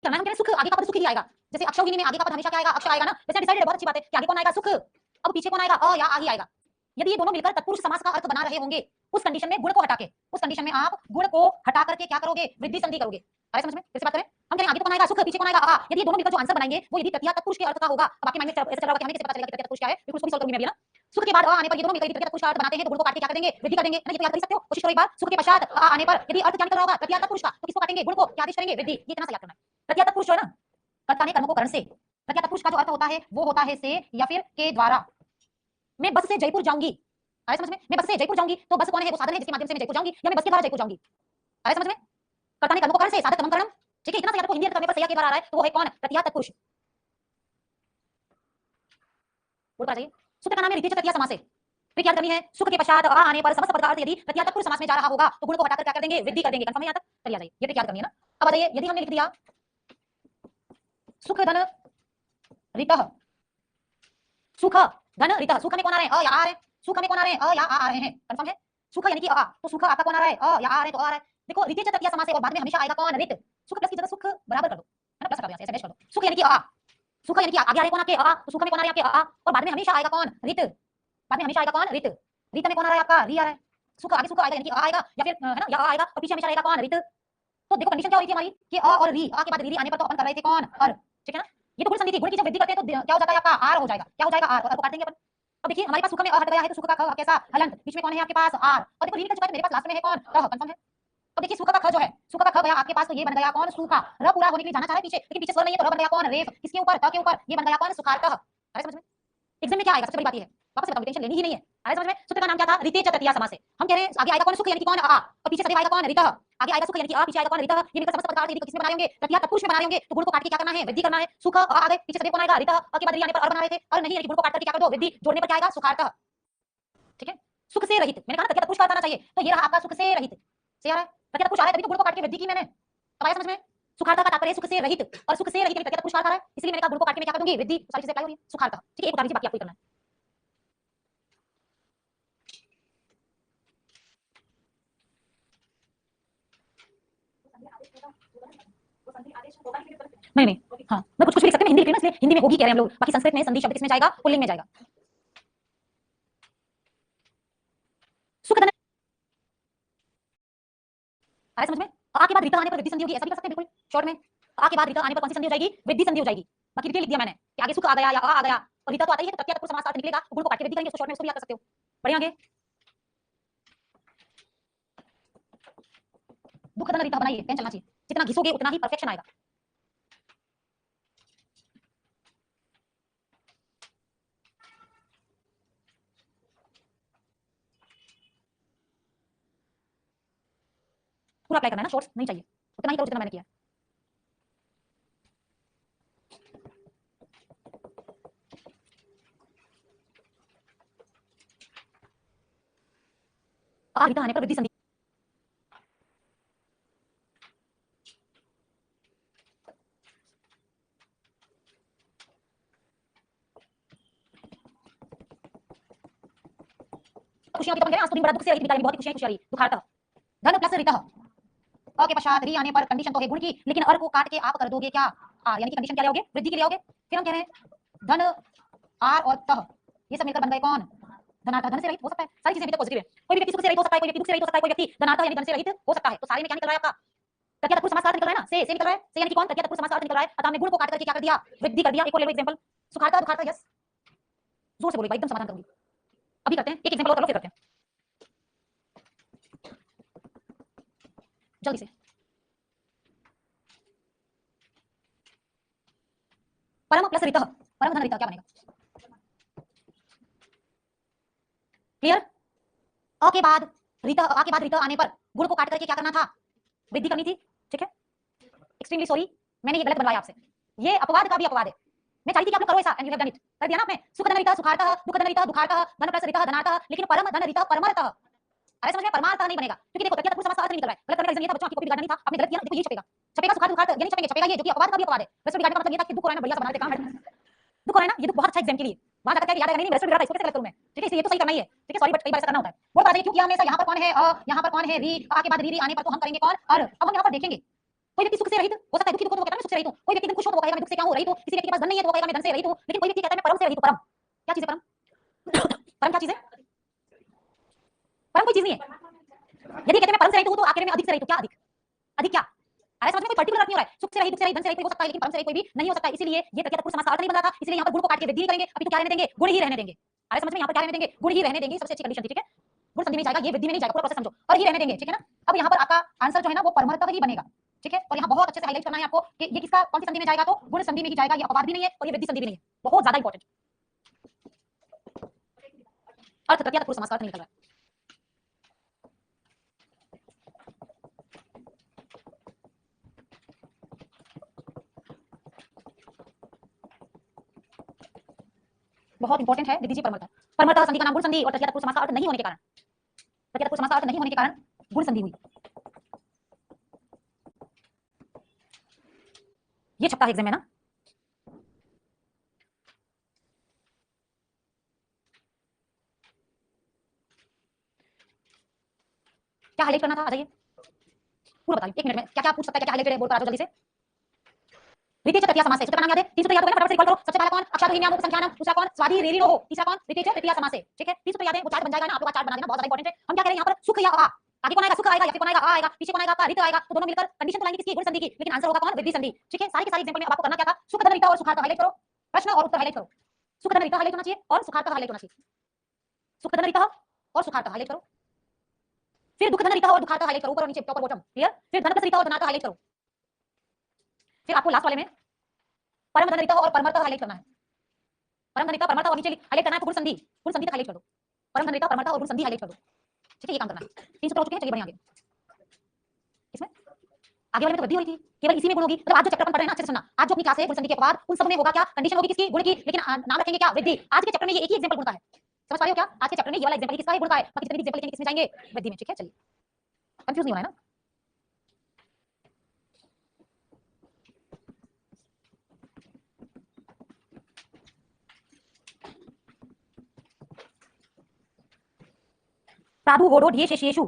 करना है, हम कह रहे हैं सुख, आगे का पद सुख ही आएगा, जैसे अक्षौहिणी में आगे का पद हमेशा क्या आएगा, अक्ष आएगा ना, वैसे डिसाइडेड है, बहुत अच्छी बात है कि आगे कौन आएगा, सुख। अब पीछे कौन आएगा, अ या आ ही आएगा। यदि ये दोनों मिलकर तत्पुरुष समास का अर्थ बना रहे होंगे, उस कंडीशन में गुण को हटा के, उस कंडीशन में आप गुण को हटा करके क्या करोगे, वृद्धि संधि करोगे। अरे समझ में, कैसे बात करें, हम कह रहे हैं आगे तो कौन आएगा, सुख, पीछे कौन आएगा, आ। यदि ये दोनों मिलकर जो आंसर बनाएंगे वो यदि तृतीया तत्पुरुष के अर्थ का होगा, अब आपके माइंड में ऐसे चल रहा होगा कि हमें कैसे पता चलेगा कि तृतीया तत्पुरुष क्या है, बिल्कुल उसको भी सॉल्व करूंगी मैं भी ना। सुख के बाद अ आने पर ये दोनों मिलकर तृतीया तत्पुरुष का अर्थ बनाते हैं, तो गुण को काट के क्या कर देंगे, वृद्धि कर देंगे, है ना, ये तो याद कर सकते हो, कोशिश करो एक बार। सुख के पश्चात अ आने पर यदि अर्थ क्या निकल रहा होगा, तृतीया तत्पुरुष का, तो किसको काटेंगे, गुण को, क्या आदेश करेंगे, वृद्धि। ये इतना सा याद करना है। तृतीया तत्पुरुष जो है ना, कर्ता ने कर्म को करण से, प्रत्या तत्पुरुष का जो अर्थ होता है वो होता है से या फिर के द्वारा। मैं बस से जयपुर जाऊंगी, अरे समझ में, मैं बस से जयपुर जाऊंगी, तो बस कौन है, वो साधन है जिसके माध्यम से मैं जयपुर जाऊंगी, या मैं बस के द्वारा जयपुर जाऊंगी। अरे समझ में, कर्ता ने कर्म को करण से, साधक कर्म करणम, ठीक है, इतना सा याद रखो, हिंदी अर्थ करने पर से या के द्वारा आ रहा है, तो वो है कौन, तृतीया तत्पुरुष। बोल पा जाइए, सूत्र का नाम है ऋतीय तृतीया समास है, फिर याद करनी है, सुख के पश्चात आ आने पर समस्त पद का अर्थ यदि तृतीया तत्पुरुष समास में जा रहा होगा, तो गुण को हटाकर क्या कर देंगे, वृद्धि कर देंगे। कंफर्म है, यहां तक चलिए आ जाइए, ये याद करनी है ना। अब बताइए, यदि हमने लिख दिया सुख धन ऋतः, सुख धन ऋतः, सुख में कौन आ रहे हैं, अ या आ रहे हैं, सुख में कौन आ रहे हैं, अ या आ रहे हैं। कंफर्म है, सुख यानी कि अ, तो सुख आपका कौन आ रहा है, अ या आ रहे हैं, तो आ रहा है। देखो ऋतीय तृतीया समास है और बाद में हमेशा आएगा कौन, ऋत। सुख प्लस की जगह सुख बराबर कर दो, है ना, प्लस कर दो, ऐसे कर दो। सुख यानी कि अ, सुख यानी कि आगे आ रहे कौन आपके अ, तो सुख में कौन आ रहे हैं आपके अ, और बाद में हमेशा आएगा कौन, ऋत। बाद में हमेशा आएगा कौन, ऋत। ऋत में कौन आ रहा है आपका, री आ रहा है। सुख आगे सुख आएगा यानी कि अ आएगा, या फिर है ना, या आ आएगा, और पीछे हमेशा रहेगा कौन, ऋत। तो देखो कंडीशन क्या हो रही थी हमारी कि अ और री, आ के बाद री आने पर तो अपन कर रहे थे कौन, अर, ठीक है ना। ये तो गुण संधि थी, गुण की जब वृद्धि करते हैं तो क्या हो जाता है आपका, आर हो जाएगा, क्या हो जाएगा, आर, और को काट देंगे अपन। अब देखिए हमारे पास सुख में अ हट गया है, तो सुख का ख कैसा, हलंत, बीच में कौन है आपके पास, आर, और देखो री निकल चुका है, मेरे पास लास्ट में है कौन, रह। कंफर्म है। तो देखिए सुख का ख जो है, सुख का ख गया आपके पास, तो ये बन गया कौन, सूखा। र पूरा होने के लिए जाना चाह रहे पीछे, लेकिन पीछे स्वर नहीं है, तो र बन गया कौन, रेफ। किसके ऊपर, त के ऊपर, ये बन गया कौन, सुखार्तः। अरे समझ में, एग्जाम में क्या आएगा, सबसे बड़ी बात ये है, वापस बताऊं, टेंशन लेनी ही नहीं है। अरे समझ में, सूत्र का नाम क्या था, ऋतीय तृतीया समास है। हम कह रहे हैं आगे आएगा कौन, सुख यानी कि कौन, आ, और पीछे सदैव आएगा कौन, ऋतः। आगे आएगा सुख यानी कि आ, पीछे आएगा कौन, ऋतः। ये मिलकर समस्त पद का अर्थ यदि किसमें बना रहे होंगे, तृतीया तत्पुरुष में बना रहे होंगे, तो गुण को काट के क्या करना है, वृद्धि करना है। सुख आ गए, पीछे सदैव कौन आएगा, ऋतः, और के बाद री आने पर अर बना रहे थे, और नहीं यानी गुण को काट करके क्या कर दो, वृद्धि, जोड़ने पर क्या आएगा, सुखार्तः। ठीक है, सुख से रहित, मैंने कहा तृतीया तत्पुरुष का अर्थ आना चाहिए, तो ये रहा आपका सुख से रहित, से आ रहा है, तृतीया तत्पुरुष आ रहा है, तभी तो गुण को काट के वृद्धि की मैंने। अब आया समझ में, सुखार्ता का तात्पर्य सुख से रहित, और सुख से रहित तृतीया तत्पुरुष का अर्थ आ रहा है, इसलिए मैंने कहा गुण को काट के मैं क्या कर दूंगी, वृद्धि, सारी चीजें अप्लाई हो रही है, सुखार्ता। ठीक है, एक बता दीजिए, बाकी आपको करना है। नहीं नहीं, हाँ मैं कुछ कुछ भी लिख सकते हैं, हिंदी लिख रही हूं ना, इसलिए हिंदी में होगी कह रहे हैं हम लोग, बाकी संस्कृत में संधि शब्द किसमें जाएगा, पुल्लिंग में जाएगा। सुख धन, आया समझ में, आ के बाद ऋता आने पर वृद्धि संधि होगी, ऐसा भी कर सकते हैं बिल्कुल शॉर्ट में। आ के बाद ऋता आने पर कौन सी संधि हो जाएगी, वृद्धि संधि हो जाएगी। बाकी डिटेल लिख दिया मैंने कि आगे सुख आ गया या आ गया, और ऋता तो आता ही है, तो तृतीया तत्पुरुष समास का अर्थ निकलेगा, तो गुण को काट के वृद्धि करेंगे, उसको शॉर्ट में उसको भी याद कर सकते हो। बढ़िया, आगे दुख धन ऋता बनाइए, पेन चलना चाहिए, जितना घिसोगे उतना ही परफेक्शन आएगा। पूरा अप्लाई करना है ना, शॉर्ट्स नहीं चाहिए, उतना ही करो जितना मैंने किया। रीता आने पर वृद्धि संधि, खुशियां भी तो कह रहे हैं, आज तो दिन बड़ा दुख से रही थी, बहुत ही खुशियां रही, दुखार्थ धन प्लस रीता अ के पश्चात री आने पर कंडीशन तो है गुण की, लेकिन अर को काट के आप कर दोगे क्या आर, यानी कि कंडीशन क्या ले आओगे, वृद्धि के लिए आओगे। फिर हम कह रहे हैं धन आर और तह, ये सब मिलकर बन गए कौन, धनार्थ। धन से रहित हो सकता है, सारी चीजें भी तो पॉजिटिव है, कोई भी व्यक्ति सुख से रहित हो सकता है, कोई व्यक्ति दुख से रहित हो सकता है, कोई व्यक्ति धनार्थ यानी धन से रहित हो सकता है। तो सारे में क्या निकल रहा है आपका, तृतीय तत्पुरुष समास का अर्थ निकल रहा है ना, से निकल रहा है, से यानी कि कौन, तृतीय तत्पुरुष समास का अर्थ निकल रहा है। अतः हमने गुण को काट करके क्या कर दिया, वृद्धि कर दिया। एक और ले लो एग्जांपल, सुखार्थ दुखार्थ, यस जोर से बोलो भाई, एकदम समाधान करूंगी। अभी करते हैं एक एग्जांपल और, करो फिर करते हैं जल्दी से। परम प्लस ऋतः, परम धन ऋतः क्या बनेगा, क्लियर। अ के बाद ऋतः, आ के बाद ऋतः आने पर गुण को काट करके क्या करना था, वृद्धि करनी थी, ठीक है। एक्सट्रीमली सॉरी, मैंने ये गलत बनवाया आपसे, ये अपवाद का भी अपवाद है। मैं चाहती थी कि आप लोग करो ऐसा, and you have done it, कर दिया ना आपने। सुख धन ऋतः सुखार्थः, दुख धन ऋतः दुखार्थः, धन प्लस ऋतः धनार्थः, लेकिन परम धन ऋतः परमार्थः। अरे समझ में, परमार्थ नहीं बनेगा, क्योंकि देखो तृतीय तत्पुरुष समास का अर्थ निकल रहा है। गलत करने का रीजन ये था बच्चों, आपकी कॉपी बिगाड़ना नहीं था, आपने गलत किया ना, देखो ये छपेगा, छपेगा सुखार्थ दुखार्थ, ये नहीं छपेंगे, छपेगा ये, जो कि अपवाद का भी अपवाद है। वैसे बिगाड़ने का मतलब ये था कि दुख हो रहा है ना, बढ़िया सा बना देते काम, दुख हो रहा है ना, ये दुख बहुत अच्छा एग्जाम के लिए, वहां जाकर क्या याद आएगा, नहीं वैसे बिगड़ा था, इसको कैसे गलत करूं मैं, ठीक है। इसलिए ये तो सही करना ही है, ठीक है, सॉरी बट कई बार ऐसा करना होता है। वो बता दें क्यों किया हमने ऐसा, यहाँ पर कौन है अ, यहाँ पर कौन है री, आ के बाद री आने पर तो हम करेंगे कौन अर। अब हम यहाँ पर देखेंगे, कोई व्यक्ति सुख से रहित हो सकता है, दुखी दुख तो वो कहता है मैं सुख से रहित हूं, कोई व्यक्ति एकदम खुश हो तो वो कहेगा मैं दुख से क्या हूं रहित हूं, किसी व्यक्ति के पास धन नहीं है तो वो कहेगा मैं धन से रहित हूं, लेकिन कोई व्यक्ति कहता है मैं परम से रहित हूं। परम क्या चीज है, परम परम क्या चीज है, परम कोई चीज नहीं है। यदि कहते हैं मैं परम से रहित हूं तो आखिर में अधिक से रहित हूं, क्या अधिक, अधिक क्या, अरे समझ में कोई पर्टिकुलर नहीं हो रहा है, सुख से रहित दुख से रहित धन से रहित हो सकता है, लेकिन परम से रहित कोई भी नहीं हो सकता। इसीलिए ये तृतीय तत्पुरुष समास का अर्थ नहीं बन रहा था, इसलिए यहाँ पर गुण को काट के वृद्धि नहीं करेंगे, अभी तो क्या रहने देंगे, गुण ही रहने देंगे। अरे समझ में, यहाँ पर क्या रहने देंगे, गुण ही रहने देंगे, सबसे अच्छी कंडीशन थी, ठीक है। गुण संधि में जाएगा, ये वृद्धि में नहीं जाएगा, पूरा प्रोसेस समझो, और ही रहने देंगे, ठीक है ना। अब यहाँ पर आपका आंसर जो है ना वो परमर्थ ही बनेगा, ठीक है। और यहाँ बहुत अच्छे से हाईलाइट करना है आपको कि ये किसका कौन सी संधि में जाएगा, तो गुण संधि में ही जाएगा, ये अपवाद भी नहीं है और ये वृद्धि संधि भी नहीं है, बहुत ज्यादा इंपॉर्टेंट। अर्थ तृतीय तत्पुरुष समास का अर्थ निकल रहा है। बहुत इंपॉर्टेंट है, दीजिए परमर्थ। परमर्थ संधि का नाम गुण संधि, और तृतीय तत्पुरुष समास का अर्थ नहीं होने के कारण, तृतीय तत्पुरुष समास का अर्थ नहीं होने के कारण गुण संधि हुई। ये छपता है एग्जाम में ना, क्या हाईलाइट करना था, आ जाइए पूरा बताइए, एक मिनट में क्या क्या पूछ सकता है, क्या हाईलाइटेड है बोल कर आ जाओ जल्दी से। द्वितीय तृतीय समास है, सूत्र का नाम याद है, तीन सूत्र याद हो गए, फटाफट से रिकॉल करो। सबसे पहला कौन, अक्षादो हिन्यामो उपसंख्यानम, दूसरा कौन, स्वादी रेरिनो हो, तीसरा कौन, द्वितीय तृतीय समास है, ठीक है। तीन सूत्र याद है, वो चार्ट बन जाएगा ना, आप लोग का चार्ट बना देना, बहुत ज्यादा इंपॉर्टेंट है। हम क्या कह रहे हैं यहाँ पर, सुख या आ, आगे कौन आएगा, सुख आएगा, या फिर कौन आएगा, आ आएगा, पीछे कौन आएगा, आपका ऋत आएगा, तो दोनों मिलकर कंडीशन तो लाएंगे किसकी, गुण संधि की, लेकिन आंसर होगा कौन, वृद्धि संधि, ठीक है। सारी की सारी एग्जांपल में आपको करना क्या था, सुख धन ऋता और सुखार्थ हाईलाइट करो, प्रश्न और उत्तर हाईलाइट करो। सुख धन ऋता हाईलाइट होना चाहिए और सुखार्थ हाईलाइट होना चाहिए, सुख धन ऋता और सुखार्थ हाईलाइट करो, फिर दुख धन ऋता और दुखार्थ हाईलाइट करो, ऊपर और नीचे, टॉप और बॉटम, क्लियर। फिर धन प्लस ऋता और धनार्थ हाईलाइट करो, फिर आपको लास्ट वाले में परम धन ऋता और परमर्थ हाईलाइट करना है, परम धन ऋता परमर्थ और नीचे हाईलाइट करना है तो गुण संधि, गुण संधि तक हाईलाइट कर दो, परम धन ऋता परमर्थ और गुण संधि हाईलाइट कर दो, ठीक है। ये काम करना है, तीन सूत्र हो चुके हैं, चलिए बढ़िया आगे। इसमें आगे वाले में तो वृद्धि हुई थी, केवल इसी में गुण होगी, मतलब आज जो चैप्टर अपन पढ़ रहे हैं ना, अच्छे से सुनना, आज जो अपनी क्लास है गुण संधि के बाद उन सब में होगा क्या, कंडीशन होगी किसकी, गुण की, लेकिन नाम रखेंगे क्या, वृद्धि। आज के चैप्टर में ये एक ही एग्जांपल गुण का है, समझ पा रहे हो क्या, आज के चैप्टर में ये वाला एग्जांपल किसका है, गुण का है, बाकी जितने भी एग्जांपल लिखेंगे किसमें जाएंगे, वृद्धि में, ठीक है। चलिए कंफ्यूज नहीं होना है ना। प्रादु होडो ढिये शेषेषु,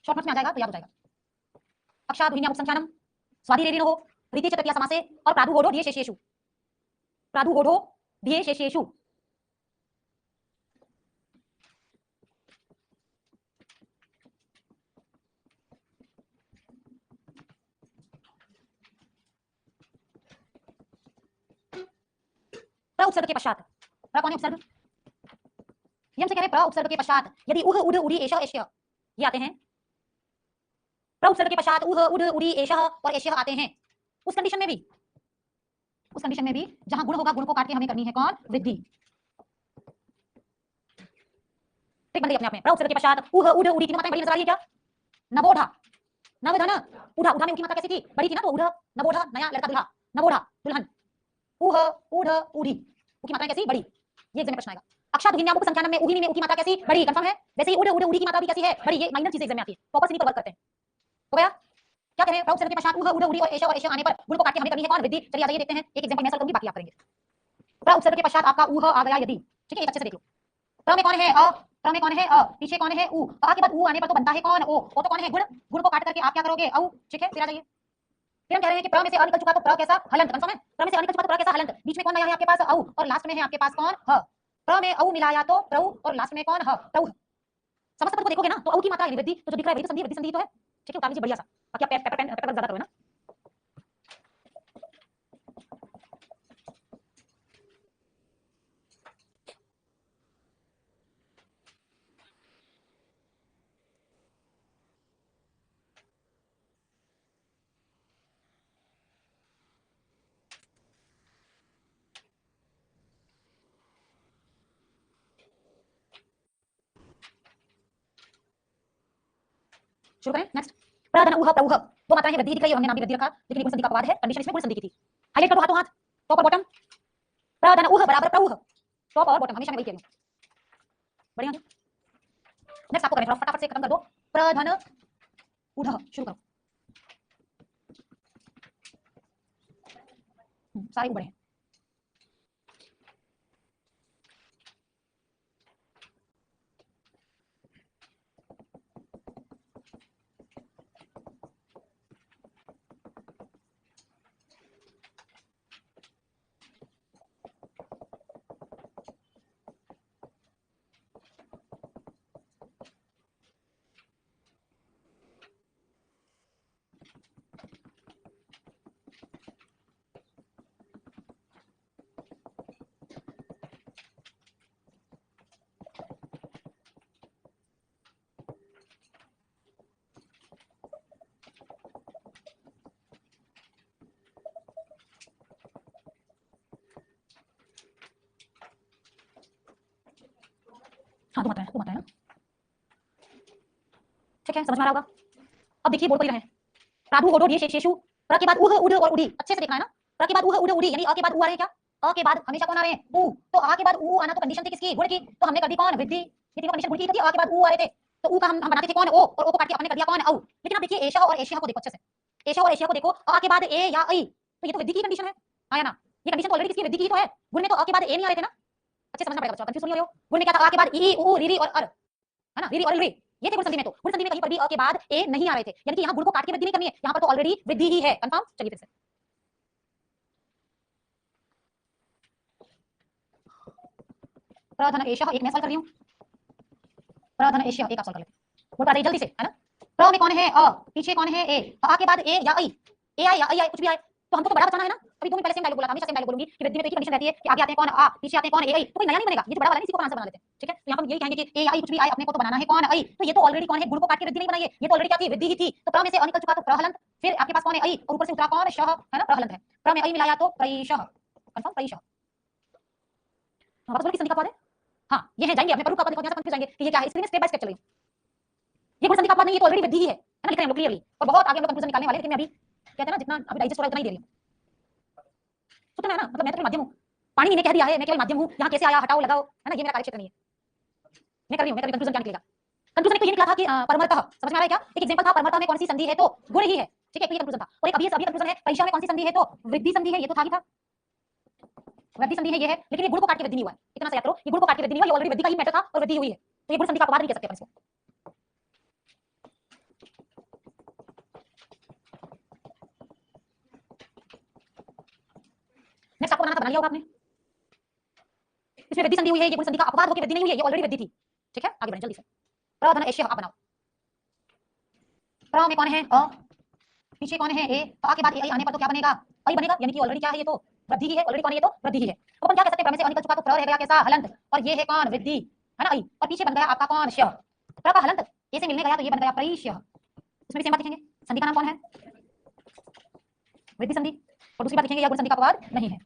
शॉर्ट नोट्स में आ जाएगा तो याद हो जाएगा। अक्षादो हिन्याम उपसंख्यानम, स्वादी रेरिनो हो, द्वितीय च तृतीय समासे, और प्रादु होडो ढिये शेषेषु, प्रादु होडो ढिये शेषेषु, प्र उपसर्ग के पश्चात, प्र कौन है उपसर्ग, ये हमसे कह रहे हैं प्र उपसर्ग के पश्चात यदि उह उड उड़ी एषः एष्य, ये आते हैं, प्र उपसर्ग के पश्चात उह उड उड़ी एषः और एष्य आते हैं, उस कंडीशन में भी, उस कंडीशन में भी जहां गुण होगा, गुण को काट के हमें करनी है कौन, वृद्धि। ठीक बन गई अपने आप में। प्र उपसर्ग के पश्चात उह उड उड़ी तीनों मात्राएं बड़ी नजर आ रही है क्या? नवोढ़ा, नवधन, उढ़ा, उढ़ा में ऊ की मात्रा कैसी थी? बड़ी थी ना, तो उढ़, नवोढ़ा, नया लड़का दुल्हा, नवोढ़ा दुल्हन, उह उढ़ उड़ी, ऊ की मात्रा कैसी? बड़ी। ये एग्जाम में प्रश्न आएगा। अक्षाधुहिन्याम उपसंख्यानम में उहिनी में ऊ की मात्रा कैसी? बड़ी। कंफर्म है? वैसे ही उड़ उड़ उड़ी की मात्रा भी कैसी है? बड़ी। ये माइनर चीजें एग्जाम में आती है, टॉपर्स इन्हीं पर वर्क करते हैं। हो गया? क्या कह रहे हैं? प्र उपसर्ग के पश्चात उह उड़ उड़ी और एश आने पर गुण को काट के हमें करनी है कौन? वृद्धि। चलिए आ जाइए देखते हैं, एक एग्जांपल मैं सॉल्व करूंगी, बाकी आप करेंगे। प्र उपसर्ग के पश्चात आपका उह आ गया यदि, ठीक है, एक अच्छे से देख लो। प्र में कौन है? अ, प्र में कौन है? अ, पीछे कौन है? उ, अ के बाद उ आने पर तो बनता है कौन? ओ, ओ तो कौन है? गुण, गुण को काट करके आप क्या करोगे? औ, ठीक है, फिर आ जाइए। फिर हम कह रहे हैं कि प्र में से अ निकल चुका तो प्र कैसा? हलंत। कंफर्म है? प्र में से अ निकल चुका तो प्र कैसा? हलंत। बीच में कौन नया है आपके पास? औ, और लास्ट में है आपके पास कौन? ह। प्र में औ मिलाया तो प्रउ, और लास्ट में कौन? ह, प्रउ। समस्त पद को देखोगे ना तो औ की मात्रा यानी वृद्धि, तो जो दिख रहा है वृद्धि संधि, वृद्धि संधि तो है। ठीक है, उतार लीजिए बढ़िया सा, बाकी आप पेपर ज्यादा करो, है ना। शुरू करें। नेक्स्ट, प्रधन उह प्रउह, दो मात्राएं हैं, वृद्धि दिख रही है, हमने नाम भी वृद्धि रखा, लेकिन ये गुण संधि का अपवाद है, कंडीशन इसमें गुण संधि की थी। हाईलाइट कर दो हाथों हाथ, टॉप और बॉटम। प्रधन उह बराबर प्रउह, टॉप और बॉटम, हमेशा मैं वही कह रही हूं। बढ़िया। नेक्स्ट आपको करें, फटाफट से खत्म कर दो। प्रधन उध, शुरू करो। सारे ऊ बड़े हैं। हाँ, दो मात्राएं ना, ठीक है, समझ में आ रहा होगा। अब देखिए बोल तो ही रहे हैं, प्रादु होडो ये शेषु, प्र के बाद उह उड और उड़ी, अच्छे से देखना है ना। प्र के बाद उह उड उड़ी, यानी अ के बाद उ आ रहे हैं क्या? अ के बाद हमेशा कौन आ रहे हैं? उ। तो आ के बाद उ आना तो कंडीशन थी किसकी? गुण की, तो हमने कर दी कौन? वृद्धि। ये तीनों कंडीशन गुण की थी, आ के बाद उ आ रहे थे, तो उ का हम बनाते थे कौन? ओ, और ओ को काट के अपने कर दिया कौन? औ। लेकिन अब देखिए एशा और एशिया को देखो अच्छे से, एशा और एशिया को देखो, अ के बाद ए या ऐ, तो ये तो वृद्धि की कंडीशन है, आया ना। ये कंडीशन तो ऑलरेडी किसकी? वृद्धि की तो है। गुण में तो अ के बाद ए नहीं आ रहे थे ना, अच्छे समझना पड़ेगा बच्चों, कंफ्यूज नहीं हो रहे हो। गुण में क्या था? आ के बाद ई उ री और अर, है ना, री और री, ये थे गुण संधि में। तो गुण संधि में कहीं पर भी अ के बाद ए नहीं आ रहे थे, यानी कि यहाँ गुण को काट के वृद्धि नहीं करनी है, यहाँ पर तो ऑलरेडी वृद्धि ही है। कंफर्म? चलिए फिर से, प्रधन एशिया एक मैं सॉल्व कर रही हूँ, प्रधन एशिया एक आप सॉल्व कर लेते हैं, बोल पा रही जल्दी से, है ना। प्र में कौन है? अ, पीछे कौन है? ए, आ के बाद ए या ऐ, ए आए या ऐ आए, कुछ भी आए, तो हमको तो बड़ा बचाना है ना। अभी 2 मिनट पहले सेम डायलॉग बोला था, हमेशा सेम डायलॉग बोलूंगी कि वृद्धि में तो एक ही कंडीशन रहती है कि आगे आते हैं कौन? आ, पीछे आते हैं कौन? ए ऐ, तो कोई नया नहीं बनेगा, ये जो बड़ा वाला है इसी को आंसर बना लेते हैं, ठीक है। तो यहाँ पर यही कहेंगे कि ए या ऐ कुछ भी आए, अपने को तो बनाना है कौन? ऐ, तो ये तो ऑलरेडी कौन है? गुण को काट के वृद्धि नहीं बनाई है, ये तो ऑलरेडी क्या थी? वृद्धि ही थी। तो प्र में से अ निकल चुका तो प्रहलंत, फिर आपके पास कौन है? ऐ, और ऊपर से उतरा कौन? शह, है ना, प्रहलंत है। प्र में ऐ मिलाया तो प्रैशः, कंफर्म, प्रैशः। वापस बोलो किस संधि का पद है? हाँ, ये है, जाएंगे अपने पर का पद देखो, यहाँ से कंफ्यूज जाएंगे कि ये क्या है, इसलिए मैं स्टेप बाय स्टेप चल रही हूँ। ये गुण संधि का अपवाद नहीं, ये तो ऑलरेडी वृद्धि ही है ना, लिख रहे हैं हम लोग क्लियरली, और बहुत आगे हम लोग कंक्लूजन निकालने वाले हैं, लेकिन मैं अभी कहते हैं ना जितना अभी डाइजेस्ट हो रहा है उतना ही दे रही हूँ। सुनना है ना, मतलब मैं तो केवल माध्यम हूँ, पानी ने कह दिया है, मैं केवल माध्यम हूँ, यहाँ कैसे आया हटाओ लगाओ, है ना, ये मेरा कार्यक्षेत्र नहीं है। मैं कर रही हूँ, मैं कभी कंक्लूजन क्या निकलेगा। कंक्लूजन तो ये निकला था कि परमर्तः, समझ में आ रहा है क्या? एक एग्जांपल था, परमर्तः में कौन सी संधि है तो गुण ही है, ठीक है, ये कंक्लूजन था। और एक अभी कंक्लूजन है, परीक्षा में कौन सी संधि है तो वृद्धि संधि है, ये तो था ही था, वृद्धि संधि है ये है, लेकिन ये गुण को काट के वृद्धि नहीं हुआ है, इतना सा याद करो, ये गुण को काट के वृद्धि नहीं हुआ, ये ऑलरेडी वृद्धि का ही मैटर था और वृद्धि हुई है, तो ये गुण संधि का अपवाद नहीं कह सकते अपन इसको। नेक्स्ट आपको बनाना बना लिया होगा आपने, इसमें वृद्धि संधि हुई है, ये गुण संधि का अपवाद होकर वृद्धि नहीं हुई है, ये ऑलरेडी वृद्धि थी, ठीक है। आगे बढ़ें जल्दी से, प्रधन एशिया आप बनाओ। प्र में कौन है? अ, पीछे कौन है? ए, तो आ के बाद ए आई आने पर तो क्या बनेगा? ऐ बनेगा, यानी कि ऑलरेडी क्या है? ये तो वृद्धि ही है, ऑलरेडी कौन है? ये तो वृद्धि ही है। अब अपन क्या कह सकते हैं? प्र में से अ निकल चुका तो प्र रह गया कैसा? हलंत, और ये है कौन? वृद्धि, है ना, ऐ, और पीछे बन गया आपका कौन? श। प्र का हलंत ए से मिलने गया तो ये बन गया प्रैश्य, इसमें भी सेम बात लिखेंगे, संधि का नाम कौन है? वृद्धि संधि, और दूसरी बात लिखेंगे यह गुण संधि का अपवाद नहीं है।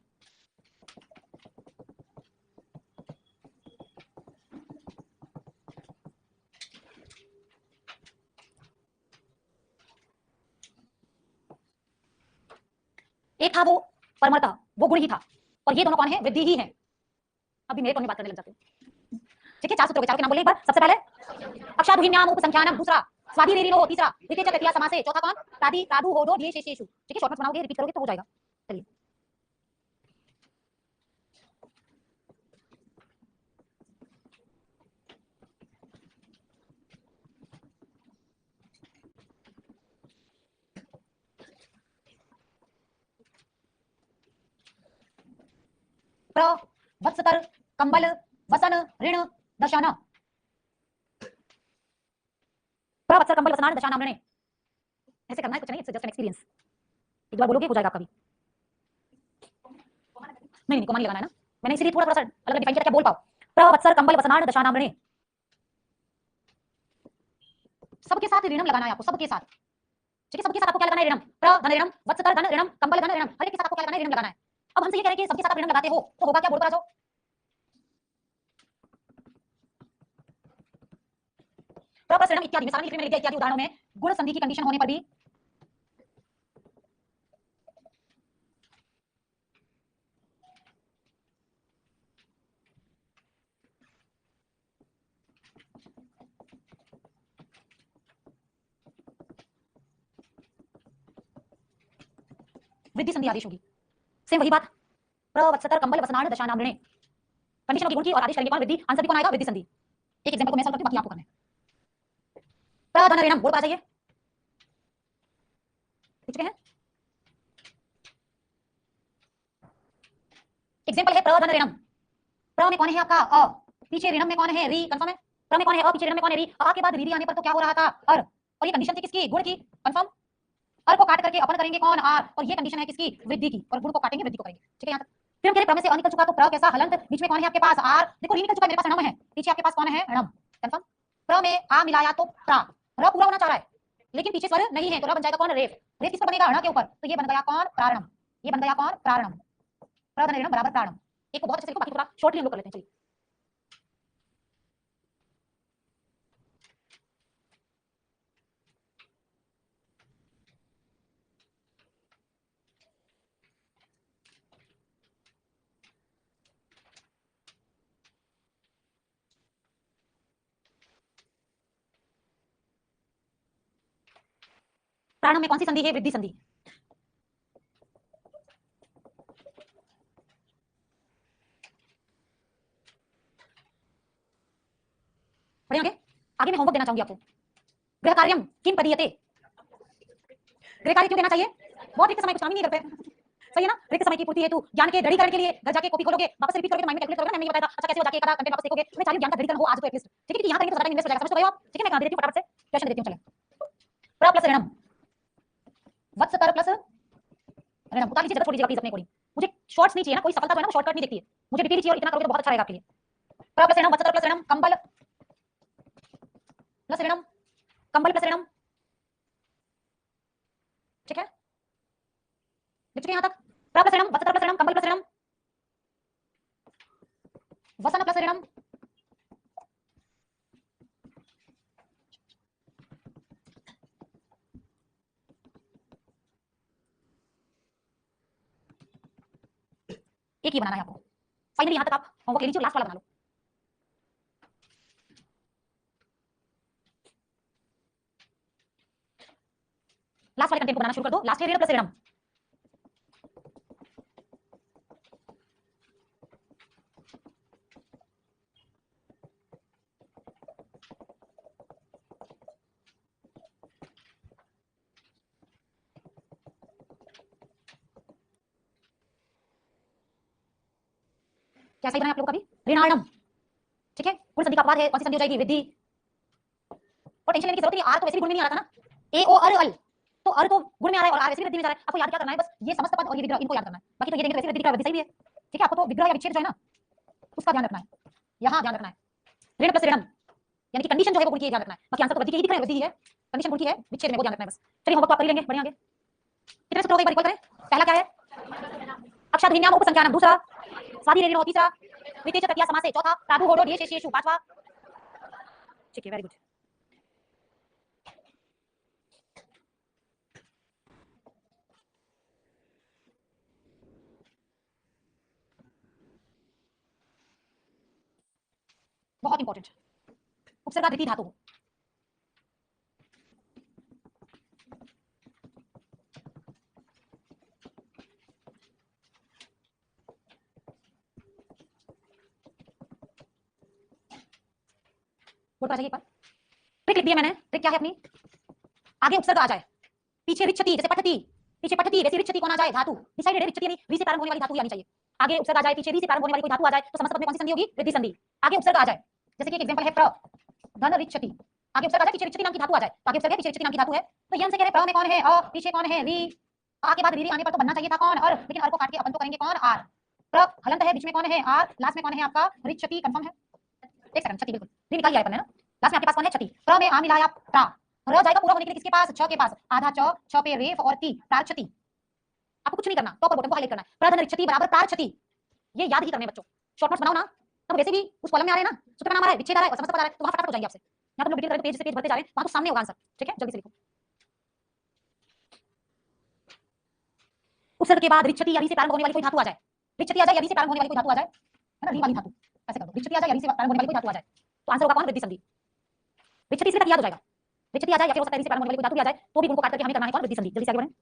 एक था वो परमर्ता, वो गुण ही था, और ये दोनों कौन है? वृद्धि ही है। अभी मेरे टोन में बात करने लग जाते हो। ठीक है, चार सूत्रों के, चारों के नाम बोले एक बार। सबसे पहले अक्षादुहिन्याम उपसंख्यानम, दूसरा स्वादी रेरिनो तीसरा द्वितीय च तृतीया समासे, चौथा कौन? प्रादि प्रादु होदो ढेय शेषेषु। ठीक है, शॉर्टकट बनाओगे, रिपीट करोगे तो हो जाएगा। चलिए, प्र वत्सतर कंबल वसन ऋण दशाना। प्र वत्सर कंबल वसनान दशानाम ऋणे। ऐसे करना है, कुछ नहीं, इट्स जस्ट एन एक्सपीरियंस। एक बार बोलोगे हो जाएगा आपका भी। नहीं, कोमा नहीं लगाना है ना, मैंने इसीलिए थोड़ा थोड़ा सा अलग डिफाइन किया, क्या बोल पाओ। प्र वत्सर कंबल वसनान दशानाम ऋणे, सबके साथ ऋणम लगाना है आपको, सबके साथ। ठीक है, सबके साथ आपको क्या लगाना है? ऋणम। प्र धन ऋणम, वत्सतर धन ऋणम, कंबल धन ऋणम, हर एक के साथ आपको क्या लगाना है? ऋणम लगाना है। अब हमसे ये कह रहे हैं कि सबके साथ आप ऋणम लगाते हो तो होगा क्या? बोल पर आ जाओ। प्र प्लस ऋणम इत्यादि में, सारा लिख में लिख दिया इत्यादि उदाहरणों में गुण संधि की कंडीशन होने पर भी वृद्धि संधि आदेश होगी। सेम वही बात, प्रवत्सतर कंबल वसनान दशानाम ऋणे, कंडीशन होगी गुण की और आदेश करेंगे कौन? वृद्धि। आंसर भी कौन आएगा? वृद्धि संधि। एक एग्जांपल को मैं सॉल्व करती हूं, बाकी आपको करना है। प्रधन ऋणम, बोल पा जाइए, लिख चुके हैं। एग्जांपल है प्रधन ऋणम। प्र में कौन है आपका? अ, पीछे ऋणम में कौन है? री। कंफर्म है? प्र में कौन है? अ, पीछे ऋणम में कौन है? री। अ के बाद री आने पर तो क्या हो रहा था? अर। और ये कंडीशन थी किसकी? गुण की। कंफर्म। अर को काट करके अपन करेंगे कौन? आर। और ये कंडीशन है किसकी? वृद्धि की। और गुण को काटेंगे, वृद्धि को करेंगे। ठीक है, यहां तक। फिर हम कह रहे प्र में से अ निकल चुका तो प्र कैसा? हलंत। बीच में कौन है आपके पास? आर। देखो री निकल चुका, मेरे पास ऋणम है, पीछे आपके पास कौन है? ऋणम। कंफर्म। प्र में आ मिलाया तो प्रा, र पूरा होना चाह रहा है लेकिन पीछे स्वर नहीं है, तो र बन जाएगा कौन? रेफ। रेफ किस पर बनेगा? ण के ऊपर, तो ये बन गया कौन? प्रारणम। ये बन गया कौन? प्रारणम। प्रधन ऋणम बराबर प्राणम। एक को बहुत अच्छे से लिखो, बाकी थोड़ा शॉर्टली हम लोग कर लेते हैं। चलिए, प्राणम में कौन सी संधि है? वृद्धि संधि। बढ़िया, आगे आगे मैं होमवर्क देना चाहूंगी आपको। गृह कार्यम किम पदीयते। गृह कार्य क्यों देना चाहिए? बहुत रिक्त समय कुछ काम ही नहीं करते। सही है ना? रिक्त समय की पूर्ति हेतु ज्ञान के दृढ़ीकरण के लिए घर जाके कॉपी खोलोगे, वापस रिपीट करोगे तो माइंड में कैलकुलेट करोगे ना, मैंने ये बताया था। अच्छा, कैसे हो जाके कंटेंट वापस देखोगे, तुम्हें चाहिए ज्ञान का दृढ़ीकरण हो आज तो एटलीस्ट। ठीक है, कि यहां करेंगे तो ज्यादा इन्वेस्ट हो जाएगा। समझ तो गए हो आप? ठीक है, मैं कहां दे देती हूं फटाफट से क्वेश्चन देती हूं। चले, प्र प्लस ऋणम, वत्सतर प्लस ऋणम, उतार लीजिए, जगह छोड़ लीजिए प्लीज अपने अकॉर्डिंग। मुझे शॉर्ट्स नहीं चाहिए ना, कोई सफलता जो है ना वो शॉर्टकट नहीं देखती है, मुझे डिटेल चाहिए, और इतना करोगे तो बहुत अच्छा रहेगा आपके लिए। प्र प्लस ऋणम, वत्सतर प्लस ऋणम, कंबल प्लस ऋणम, कंबल प्लस ऋणम। ठीक है, लिख चुके हैं यहां तक। प्र प्लस ऋणम, वत्सतर प्लस ऋणम, कंबल प्लस ऋणम, वसन प्लस ऋणम। एक ही बनाना है आपको। फाइनली यहां तक आप होमवर्क ले लीजिए, लास्ट वाला बना लो। लास्ट वाले कंटेंट को बनाना शुरू कर दो। लास्ट है ऋण प्लस ऋणम। क्या सही बना आप लोगों का भी? ऋणाणम। ठीक है, कुल संधि का अपवाद है, कौन सी संधि हो जाएगी? वृद्धि। और टेंशन लेने की जरूरत नहीं, आर तो वैसे भी गुण में नहीं आ रहा था ना, ए ओ अर अल, तो अर तो गुण में आ रहा है और आर वैसे भी वृद्धि में जा रहा है। आपको याद क्या करना है? बस ये समस्त पद और ये विग्रह, इनको याद करना है। बाकी तो ये देंगे वैसे वृद्धि का वृद्धि सही भी है। ठीक है, आपको तो विग्रह या विच्छेद जो है ना उसका ध्यान रखना है, यहाँ ध्यान रखना है। ऋण प्लस ऋणम यानी कि कंडीशन जो है वो गुण की ध्यान रखना है, बाकी आंसर तो वृद्धि की ही दिख रहा है, वृद्धि है, कंडीशन गुण की है, विच्छेद में वो ध्यान रखना है बस। चलिए, होमवर्क तो आप कर ही लेंगे, बढ़िया। आगे कितने सूत्र हो गए, एक बार रिकॉल करें। पहला क्या है? अक्षाधीन्याम उपसंख्यानम, दूसरा स्वादी रेणु, तीसरा द्वितीय च तृतीया समासे, चौथा प्रादु होडो ढेय शेषेषु, पांचवा। ठीक है, वेरी गुड। बहुत इंपॉर्टेंट, उपसर्ग द्वितीय धातु हो। बोर्ड पर आ जाइए, पर ट्रिक लिख दिया मैंने। ट्रिक क्या है अपनी, आगे उपसर्ग आ जाए, पीछे रिच्छति, जैसे पठति, पीछे पठति, वैसे रिच्छति कौन आ जाए, धातु डिसाइडेड है, रिच्छति यानी री से प्रारंभ होने वाली धातु आनी चाहिए। आगे उपसर्ग आ जाए, पीछे री से प्रारंभ होने वाली कोई धातु आ जाए, तो समास पद में कौन सी संधि होगी, वृद्धि संधि। आगे उपसर्ग आ जाए, जैसे कि एक एग्जांपल है प्र धन रिच्छति, आगे उपसर्ग आ जाए, पीछे रिच्छति नाम की धातु आ जाए, तो आगे उपसर्ग है, पीछे रिच्छति नाम की धातु है, तो ये हमसे कह रहे हैं प्र में कौन है, अ, पीछे कौन है, री, आ के बाद री आने पर तो बनना चाहिए था कौन, और, लेकिन अर को काट के अपन तो करेंगे कौन, आर। प्र हलंत है, बीच में कौन है, आर, लास्ट में कौन है आपका, रिच्छति, कंफर्म है। एक सेकंड, छति बिल्कुल री निकाल लिया अपन ने ना, लास्ट में आपके पास कौन है, छति। प्र में आ मिलाया प्रा, र जाएगा पूरा होने के लिए किसके पास, छ के पास, आधा च, छ पे रेफ और ती, प्रार छति। आपको कुछ नहीं करना, टॉप और बॉटम को हाईलाइट करना है, प्रधन रिच्छति बराबर प्रार छति, ये याद ही करने बच्चों। शॉर्ट नोट्स बनाओ ना, तब वैसे भी उस कॉलम में आ रहे हैं ना, सूत्र नाम आ रहा है, विच्छेद आ रहा है और समस्त पद आ रहा है, तो वहां फटाफट हो जाएंगे आपसे। यहां तुम लोग डिटेल करें तो पेज से पेज भरते जा रहे हैं, वहां तो सामने होगा आंसर। ठीक है, जल्दी से लिखो। उपसर्ग के बाद रिच्छति या री से प्रारंभ होने वाली कोई धातु आ जाए, रिच्छति आ जाए या री से प्रारंभ होने वाली कोई धातु आ जाए, है ना, री वाली धातु, ऐसे कर दो, रिच्छति आ जाए या री से प्रारंभ होने वाली कोई धातु आ जाए, तो आंसर होगा कौन, वृद्धि संधि। रिच्छति इसलिए तक याद हो जाएगा, रिच्छति आ जाए या फिर हो सकता है री से प्रारंभ होने वाली कोई धातु आ जाए, तो भी गुण को काट करके हमें करना है कौन, वृद्धि संधि। जल्दी से आगे बढ़ें।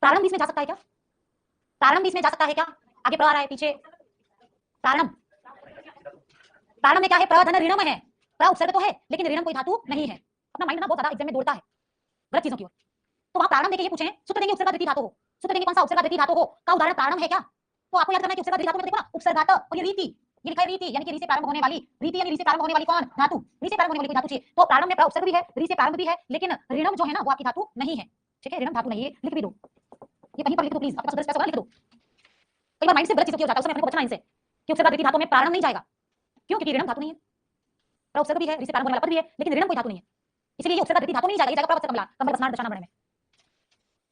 प्रारंभ भी इसमें जा सकता है क्या, प्रारंभ भी इसमें जा सकता है क्या, आगे प्र आ रहा है, पीछे प्रारंभ, प्रारंभ में क्या है, प्रधन ऋणम है, प्र उपसर्ग तो है लेकिन ऋणम कोई धातु नहीं है। अपना माइंड ना बहुत ज्यादा एग्जाम में दौड़ता है गलत चीजों की ओर, तो वहां प्रारंभ देके ये पूछे, सूत्र देंगे उपसर्ग द्वितीय धातु हो, सूत्र देंगे कौन सा, उपसर्ग द्वितीय धातु हो का उदाहरण प्रारंभ है क्या, तो आपको याद करना है कि उपसर्ग द्वितीय धातु में देखो ना, उपसर्गात और ये रीति, ये लिखा है रीति, यानी कि री से प्रारंभ होने वाली, रीति यानी री से प्रारंभ होने वाली कौन, धातु, री से प्रारंभ होने वाली कोई धातु चाहिए, तो प्रारंभ में प्र उपसर्ग भी है, री से प्रारंभ भी है, लेकिन ऋणम जो है ना वो आपकी धातु नहीं है। ठीक है, ऋणम धातु नहीं है, लिख भी दो, ये कहीं पर लिख दो प्लीज, आपके पास स्पेस होगा लिख दो। कई बार माइंड से गलत चीजों की हो जाता है, उसमें अपने को बचना इनसे कि उपसर्ग द्वितीय धातु में प्रारंभ नहीं जाएगा, क्यों, क्योंकि ऋणम धातु नहीं है, प्र उपसर्ग भी है, री से प्रारंभ होने वाला पद भी है, लेकिन ऋणम कोई धातु नहीं है, इसलिए ये उपसर्ग द्वितीय धातु नहीं जाएगा, ये जाएगा प्र कमला, कमल स्नान दशा में।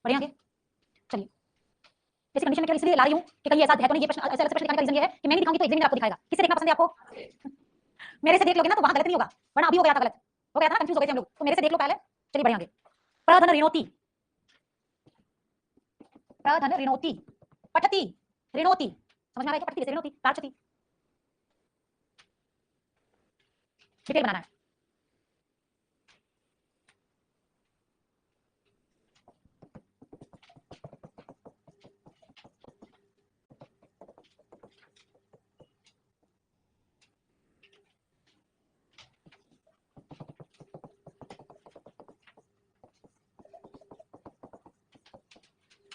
बढ़िया आगे चलिए, ऐसी कंडीशन में केवल इसलिए ला रही हूं कि कहीं ऐसा है तो नहीं, ये प्रश्न ऐसा प्रश्न दिखाने का रीजन ये है कि मैं नहीं दिखाऊंगी तो एग्जामिनर आपको दिखाएगा। किससे देखना पसंद है आपको, मेरे से देख लोगे ना तो वहां गलत नहीं होगा, वरना अभी हो गया था गलत, हो गया था ना, कंफ्यूज हो गए थे हम लोग, तो मेरे से देख लो पहले। चलिए बढ़िया आगे, प्रधन ऋणोति, प्रधन ऋणोति, पठति ऋणोति, समझ में आ रहा है क्या, पठति वैसे ऋणोति, प्रार्थति, डिटेल बनाना है।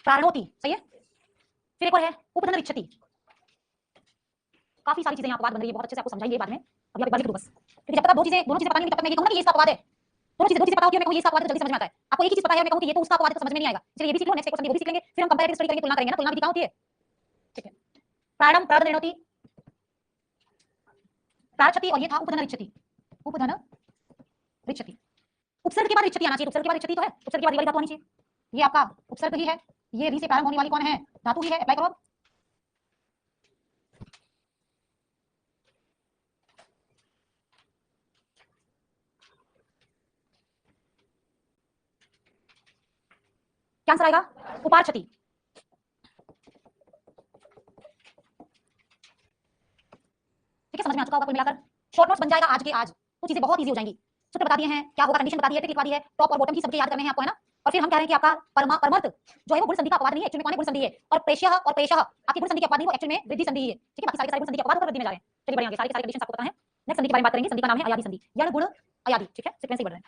प्रारणोति सही है, फिर एक और है उपधन रिच्छति, काफी सारी चीजें यहाँ अपवाद बन रही है, बहुत अच्छे से आपको समझाएंगे बाद में, अभी आप एक बार लिख दो बस, क्योंकि जब तक आप दो चीजें पता नहीं तब तक मैं ये कहूंगा कि ये इसका अपवाद है, दोनों चीजें पता हो कि मैं कहूं ये इसका अपवाद है तो जल्दी समझ में आता है। आपको एक ही चीज पता है मैं कहूं कि ये तो उसका अपवाद है तो समझ में नहीं आएगा, चलिए ये भी सीख लो, नेक्स्ट क्वेश्चन ये भी सीख लेंगे, फिर हम कंपैरेटिव स्टडी करेंगे, तुलना करेंगे ना, तुलना विधि क्या होती है। ठीक है, प्रारंभ प्रधन ऋणोति, प्रार्थति, और ये था उपधन रिच्छति, उपधन रिच्छति, उपसर्ग के बाद रिच्छति आना चाहिए, उपसर्ग के बाद रिच्छति तो है, उपसर्ग के बाद ये वाली धातु आनी चाहिए, ये आपका उपसर्ग ही है, ये री से प्रारंभ होने वाली कौन है, धातु ही है, अप्लाई करो अब। क्या आंसर आएगा, उपार्क्षति। ठीक है, समझ में आ चुका होगा कुल मिलाकर, शॉर्ट नोट्स बन जाएगा आज के आज, तो चीजें बहुत इजी हो जाएंगी, सूत्र बता दिए हैं, क्या होगा, कंडीशन बता दी है, ट्रिक लिखवा दी है, टॉप और बॉटम की सबके याद करने हैं आपको, है ना। और फिर हम कह रहे हैं कि आपका परमर्थ जो है वो गुण संधि का अपवाद नहीं है, एक्चुअली में कौन है, गुण संधि है, और प्रेष्यः और पेशः आपकी गुण संधि के अपवाद नहीं, वो एक्चुअल में वृद्धि संधि है। ठीक है, बाकी सारे के सारे गुण संधि के अपवाद होकर वृद्धि में जा रहे हैं। चलिए बढ़िया, सारे के सारे कंडीशन आपको पता है। नेक्स्ट संधि के बारे में बात करेंगे, संधि का नाम है अयादि संधि, यण गुण अयादि। ठीक है, सीक्वेंस से बढ़ रहे हैं।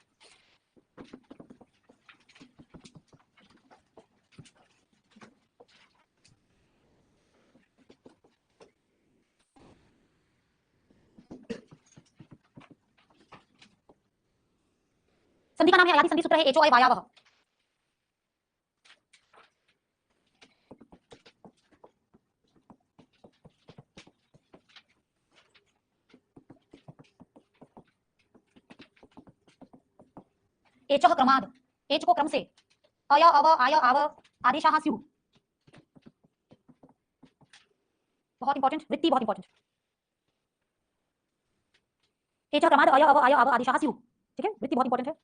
संधि का नाम है अयादि संधि, सूत्र है एचो अय वायावह, एचः क्रमाद, एच को क्रम से, अय अव आय आव आदेशाः स्युः, बहुत इंपॉर्टेंट, वृत्ति बहुत इंपॉर्टेंट, एचः क्रमाद अय अव आय आव आदेशाः स्युः। ठीक है, वृत्ति बहुत इंपॉर्टेंट है।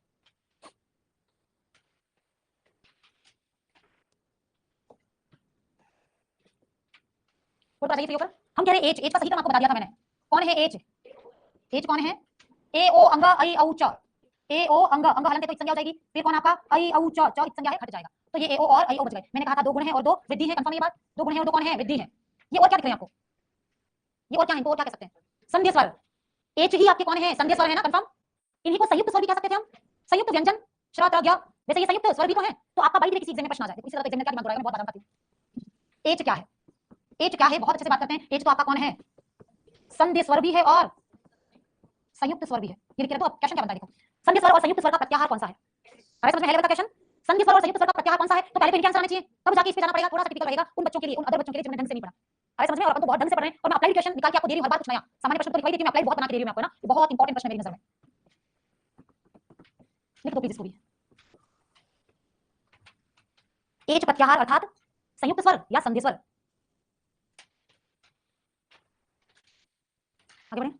बोर्ड पर आ जाइए, ऊपर हम कह रहे एच, एच का सही क्रम आपको बता दिया था मैंने। कौन है एच? एच कौन है? ए ओ अंग आई औ च, ए ओ अंग, अंग हलन तो संज्ञा हो जाएगी। फिर कौन आपका आई औ च, च संज्ञा है, हट जाएगा। तो ये ए ओ और आई ओ बच गए। मैंने कहा था दो गुण है और दो वृद्धि है, कंफर्म ये बात? दो गुण है और दो कौन है? वृद्धि है। ये और क्या दिख रहे हैं आपको? ये और क्या है? इनको और क्या कह सकते हैं? संध्या स्वर। एच ही आपके कौन है? संध्या स्वर है ना, कंफर्म? इन्हीं को संयुक्त स्वर भी कह सकते थे हम, संयुक्त व्यंजन श्रौत। वैसे ये संयुक्त स्वर भी तो है। तो आपका बाई किसी एग्जाम में प्रश्न आ जाए, इसी तरह एग्जाम में क्या दिमाग दौड़ाएगा, मैं बहुत बादाम खाती हूं। एच क्या है? एच क्या है? बहुत अच्छे से बात करते हैं। एच तो आपका कौन है? संध्या स्वर भी है और संयुक्त स्वर भी है। ये लिख रहे तो क्वेश्चन क्या बनता है, देखो। संध्या स्वर और संयुक्त स्वर का प्रत्याहार कौन सा है? अरे समझ में है क्वेश्चन? संध्या स्वर और संयुक्त स्वर का प्रत्याहार कौन सा है? तो पहले तो इनके आंसर आने चाहिए, तब जाके इस पे जाना पड़ेगा। थोड़ा सा टिपिकल रहेगा उन बच्चों के लिए, उन अदर बच्चों के लिए जिन्होंने ढंग से नहीं पढ़ा। अरे समझ में? और अपन तो बहुत ढंग से पढ़ रहे हैं और मैं अप्लाई क्वेश्चन निकाल के आपको दे रही हूं, हर बार कुछ नया। सामान्य प्रश्न तो लिखवाई देती हूं मैं, अप्लाई बहुत बना के दे रही हूं मैं आपको ना। ये बहुत इंपॉर्टेंट प्रश्न है मेरी नजर में। लिख दो प्लीज इसको भी। एच प्रत्याहार अर्थात संयुक्त स्वर या संध्या स्वर? आगे बढ़ें।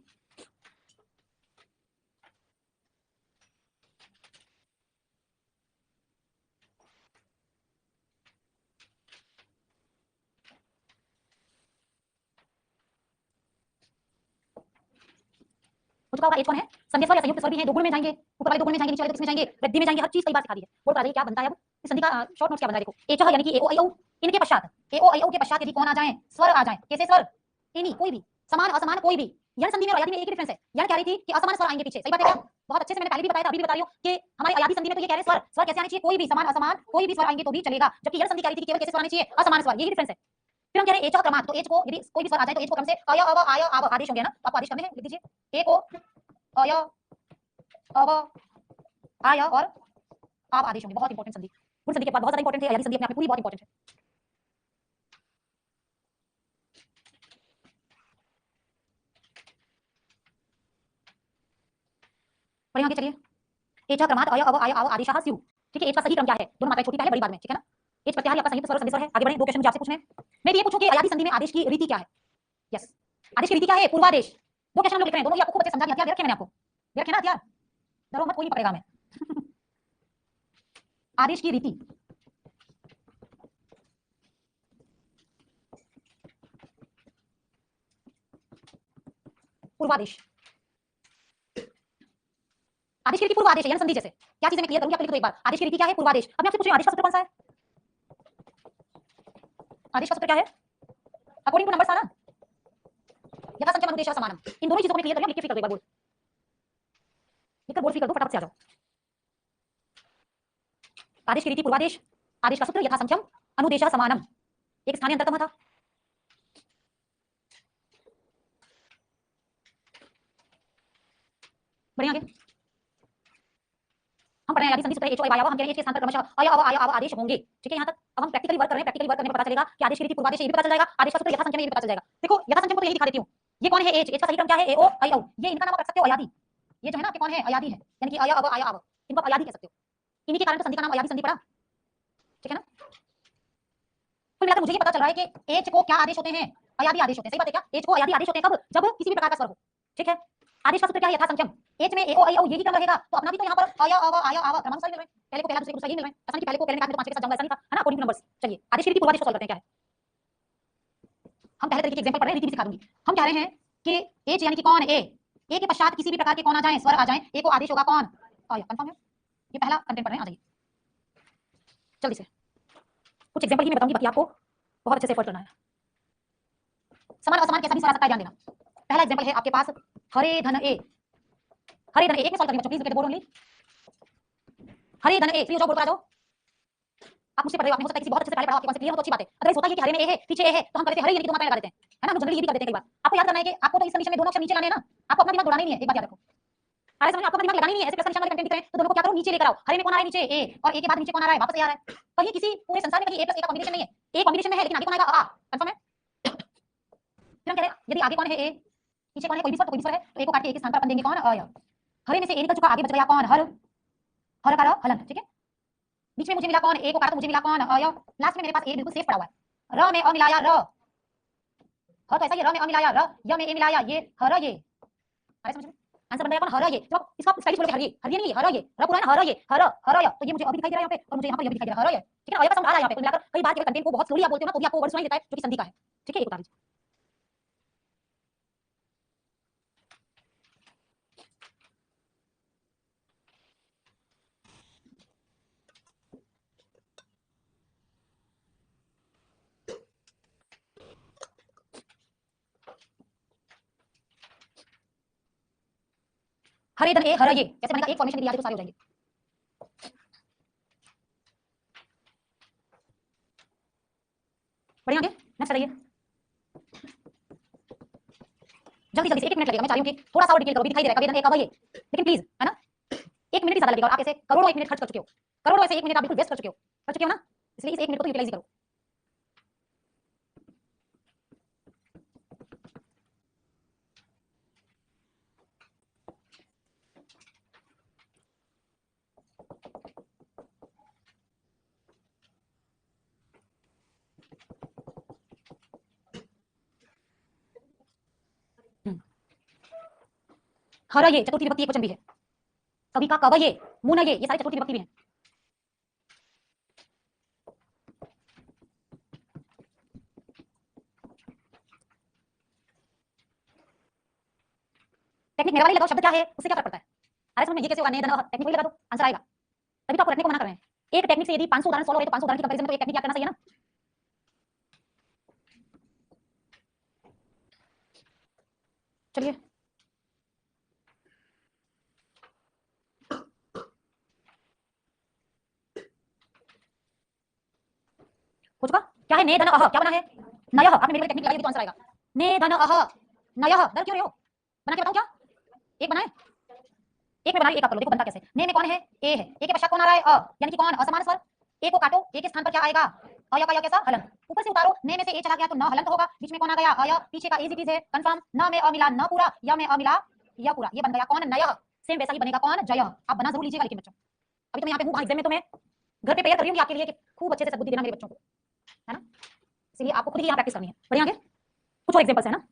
हो चुका होगा। एच कौन है? संध्या स्वर या संयुक्त स्वर भी है। दो गुण में जाएंगे, ऊपर वाले दो गुण में जाएंगे, नीचे वाले दो किसमें जाएंगे? वृद्धि में जाएंगे। हर चीज कई बार सिखा दी है। बोर्ड पर आ जाइए क्या बनता है अब इस संधि का शॉर्ट नोट्स क्या बना है, देखो। एच यानी कि ए ओ आई औ, इनके पश्चात ए ओ आई औ के पश्चात यदि कौन आ जाए? स्वर आ जाए। कैसे स्वर? इन्हीं, कोई भी, समान असमान कोई भी। यन संधि में और अयादी में एक ही डिफरेंस है। यन कह रही थी कि असमान स्वर आएंगे पीछे, सही बात है क्या? बहुत अच्छे से मैंने पहले भी बताया था, अभी भी बता रही हूं कि हमारे अयादी संधि में तो ये कह रहे हैं स्वर, स्वर कैसे आने चाहिए? कोई भी, समान असमान कोई भी स्वर आएंगे तो भी चलेगा। जबकि यन संधि कह रही थी कि केवल कैसे स्वर आने चाहिए? असमान स्वर, यही डिफरेंस है। फिर हम कह रहे हैं एच और क्रमांक, तो एच को यदि कोई भी स्वर आ जाए तो एच को क्रम से अय अव आय आव आदेश होंगे ना, तो आपको आदेश करने हैं, लिख दीजिए। ए को अय अव आय और आव आदेश होंगे। बहुत इंपॉर्टेंट संधि, गुण संधि के बाद बहुत ज्यादा इंपॉर्टेंट है। अयादी संधि अपने आप में पूरी बहुत इंपॉर्टेंट है। बढ़िया, आगे चलिए। एच क्रमात् अय अव आय आव आदेशः स्युः। ठीक है, एच का सही क्रम क्या है? दोनों मात्राएं छोटी पहले बड़ी बाद में, ठीक है ना। एच प्रत्याहार आपका संयुक्त स्वर और संधि स्वर है। आगे बढ़ें, दो क्वेश्चन मुझे आपसे पूछने हैं। मैं ये पूछूं कि अयादी संधि में आदेश की रीति क्या है? यस, आदेश की रीति क्या है? पूर्वादेश। दो क्वेश्चन हम लोग लिख रहे हैं, दोनों ही आपको खूब अच्छे समझा दिया। हथियार दे रखे मैंने आपको, दे रखे ना हथियार, डरो मत, कोई नहीं पकड़ेगा हमें। आदेश की रीति, पूर्वादेश। आदेश की रीति पूर्वादेश है, यानी संधि जैसे। क्या चीजें मैं क्लियर करूंगी, आपको लिख दो एक बार। आदेश की रीति क्या है? पूर्वादेश। अब मैं आपसे पूछ रही हूं आदेश का सूत्र कौन सा है? आदेश का सूत्र क्या है? अकॉर्डिंग टू नंबर्स आना, यथा संख्या अनुदेश समानम। इन दोनों चीजों को मैं क्लियर कर लिया, लिख के फ्री कर दो एक बार बोर्ड, लिखकर बोर्ड फ्री कर दो, फटाफट से आ जाओ। आदेश की रीति पूर्वादेश, आदेश का सूत्र यथा संख्यम अनुदेश समानम। एक स्थानीय अंतरतम था। बढ़िया, आगे हम पढ़ रहे हैं अयादी संधि सूत्र एच ओ आय आव। हम कह रहे हैं इसके स्थान पर क्रमशः अय अव आय आव आदेश होंगे। ठीक है, यहां तक। अब हम प्रैक्टिकली वर्क कर रहे हैं, प्रैक्टिकली वर्क करने पर पता चलेगा कि आदेश की रीति पूर्वादेश ये भी पता चल जाएगा, आदेश का सूत्र यथा संख्या में ये भी पता चल जाएगा। देखो यथा संख्या को तो यही दिखा देती हूं। ये कौन है? एच, एच का सही क्रम क्या है? ए ओ आई औ। ये इनका नाम आप रख सकते हो अयादी। ये जो है ना आपके कौन है? अयादी है, यानी कि अय अव आय आव, इनको आप अयादी कह सकते हो। इन्हीं के कारण तो संधि का नाम अयादी संधि पड़ा। ठीक है ना। कुल मिलाकर मुझे ये पता चल रहा है कि एच को क्या आदेश होते हैं? अयादी आदेश होते हैं। सही बात है क्या? एच को अयादी आदेश होते हैं कब? जब किसी भी प्रकार का स्वर हो। ठीक है, आदेश का सूत्र क्या है? यथा संख्यम। एच में ए ओ आई औ यही क्रम रहेगा, तो अपना भी तो यहाँ पर अय अव आय आव क्रमानुसार मिल रहे हैं। पहले को पहला, दूसरे को दूसरा, ये मिल रहे हैं। ऐसा नहीं कि पहले को पहले में तो पांच के साथ जाऊंगा, ऐसा नहीं था, है ना। According two numbers. चलिए आदेश की रीति पूर्वादेश को सॉल्व करते हैं क्या है। हम पहले तरीके के एग्जांपल पढ़ रहे हैं, रीति भी सिखा दूंगी। हम कह रहे हैं कि एच यानी कि कौन? ए, ए के पश्चात किसी भी प्रकार के कौन आ जाए? स्वर आ जाए, ए को आदेश होगा कौन? अय। कंफर्म है? ये पहला कंटेंट पढ़ रहे हैं, आ जाइए जल्दी से। कुछ एग्जांपल ही मैं बताऊंगी, बाकी आपको बहुत अच्छे से एफर्ट करना है। समान असमान कैसा भी स्वर आ सकता है, ध्यान देना। पहला एग्जांपल है आपके पास हरे धन ए। हरे धन ए, एक में सॉल्व करनी बच्चों, प्लीज बोर्ड ओनली। हरे धन ए, फ्री हो जाओ, बोर्ड पर आ जाओ। आप मुझसे पढ़ रहे हो, आपने हो सकता है किसी बहुत अच्छे से पहले पढ़ा, आपके पास क्लियर हो तो अच्छी बात है। अदरवाइज होता है कि हरे में ए है, पीछे ए है, तो हम कहते हैं हरे यानी कि दो मात्राएं लगा देते हैं, है ना। हम जनरली ये भी कर देते हैं कई बार। आपको याद करना है कि आपको तो इस कंडीशन में दोनों अक्षर नीचे लाने हैं ना, आपको अपना दिमाग दौड़ाना ही नहीं है, एक बात याद रखो। अरे समझ में, आपको अपना दिमाग लगाना ही नहीं है। ऐसे प्लस निशान वाले कंटेंट दिख रहे हैं तो दोनों को क्या करो? नीचे लेकर आओ। हरे में कौन आ रहा है? नीचे ए, और ए के बाद नीचे कौन आ रहा है? वापस ए आ रहा है। कहीं किसी पूरे संसार में कहीं ए प्लस ए का कॉम्बिनेशन नहीं है। ए कॉम्बिनेशन में है, लेकिन आगे कौन आएगा? आ। कंफर्म है? फिर हम कह रहे हैं यदि आगे कौन है? ए, पीछे कौन है? कोई भी स्वर, तो कोई भी स्वर है, तो ए को काट के एक स्थान पर अपन देंगे कौन? अय। हरे में से ए निकल चुका, आगे बच गया कौन? हर। हर का र हलन। ठीक है, बीच में मुझे मिला कौन? ए को काटा तो मुझे मिला कौन? अय। लास्ट में मेरे पास ए बिल्कुल सेफ पड़ा हुआ है। र में अ मिलाया र, ह तो ऐसा ही र में अ मिलाया र, य में ए मिलाया ये, हर ये। अरे समझ में, आंसर बन जाएगा कौन? हर ये। जब इसको आप स्टाइलिश बोल के हर ये नहीं, हर ये, र पूरा है ना, हर ये, हर य। तो ये मुझे अभी दिखाई दे रहा है यहाँ पे, और मुझे यहाँ पर ये भी दिखाई दे रहा है, हर ये। ठीक है ना, अय का साउंड आ रहा है यहाँ पे। कुल मिलाकर कई बार केवल कंटेंट को बहुत स्लोली आप बोलते हो ना, तो भी आपको वर्ड सुनाई देता है जो कि संधि का है। ठीक है, ये बता दीजिए। हरे धन ए हर ये, जैसे मैंने कहा एक फॉर्मेशन दिया तो सारे हो जाएंगे। बढ़िया आगे नेक्स्ट बताइए, जल्दी जल्दी से, 1 मिनट लगेगा। मैं चाह रही हूँ कि थोड़ा सा और डिटेल करो, भी दिखाई दे रहा है कब ये, लेकिन प्लीज है ना, 1 मिनट ही ज्यादा लगेगा। और आप ऐसे करोड़ों 1 मिनट खर्च कर चुके हो, करोड़ों ऐसे 1 मिनट आप बिल्कुल वेस्ट कर चुके हो ना, इसलिए इस 1 मिनट को तो यूटिलाइज करो। हर ये चतुर्थी विभक्ति एक वचन भी है, कवि का कव ये मुन ये सारे चतुर्थी विभक्ति भी हैं। टेक्निक मेरे वाली लगाओ, शब्द क्या है उससे क्या फर्क पड़ता है? अरे समझ में ये कैसे होगा, ने धन टेक्निक वही लगा दो, आंसर आएगा। तभी तो आपको रटने को मना कर रहे हैं। एक टेक्निक से यदि 500 उदाहरण सॉल्व हो रहे तो 500 उदाहरण की कंपैरिजन में तो एक टेक्निक याद करना सही है ना। चलिए हो चुका, क्या है ने धन अह, क्या बना है नयः। आपने मेरी वाली टेक्निक लगाई तो आंसर आएगा। ने धन अह नयः, डर क्यों रहे हो, बना के बताऊं क्या? एक बनाए, एक में बना एक आप कर लो, देखो बनता कैसे। ने में कौन है, ए है, ए के पश्चात कौन आ रहा है, अ, यानी कि कौन असमान स्वर। ए को काटो, ए के स्थान पर क्या आएगा, अय का य कैसा हलन, ऊपर से उतारो, ने में से ए चला गया तो न हलंत होगा, बीच में कौन आ गया अय, पीछे का एज इट इज है कंफर्म, न में अ मिला न पूरा, य में अ मिला य पूरा, ये बन गया कौन नयः। सेम वैसा ही बनेगा कौन जय। आप बना जरूर लीजिएगा लेकिन बच्चों, अभी तो मैं यहाँ पे हूँ, एग्जाम में तो मैं घर पे तैयार कर रही हूँ आपके लिए कि खूब अच्छे से सद्बुद्धि देना मेरे बच्चों को, है ना, इसलिए आपको खुद ही यहाँ प्रैक्टिस करनी है। बढ़िया आगे कुछ और एग्जाम्पल्स है ना।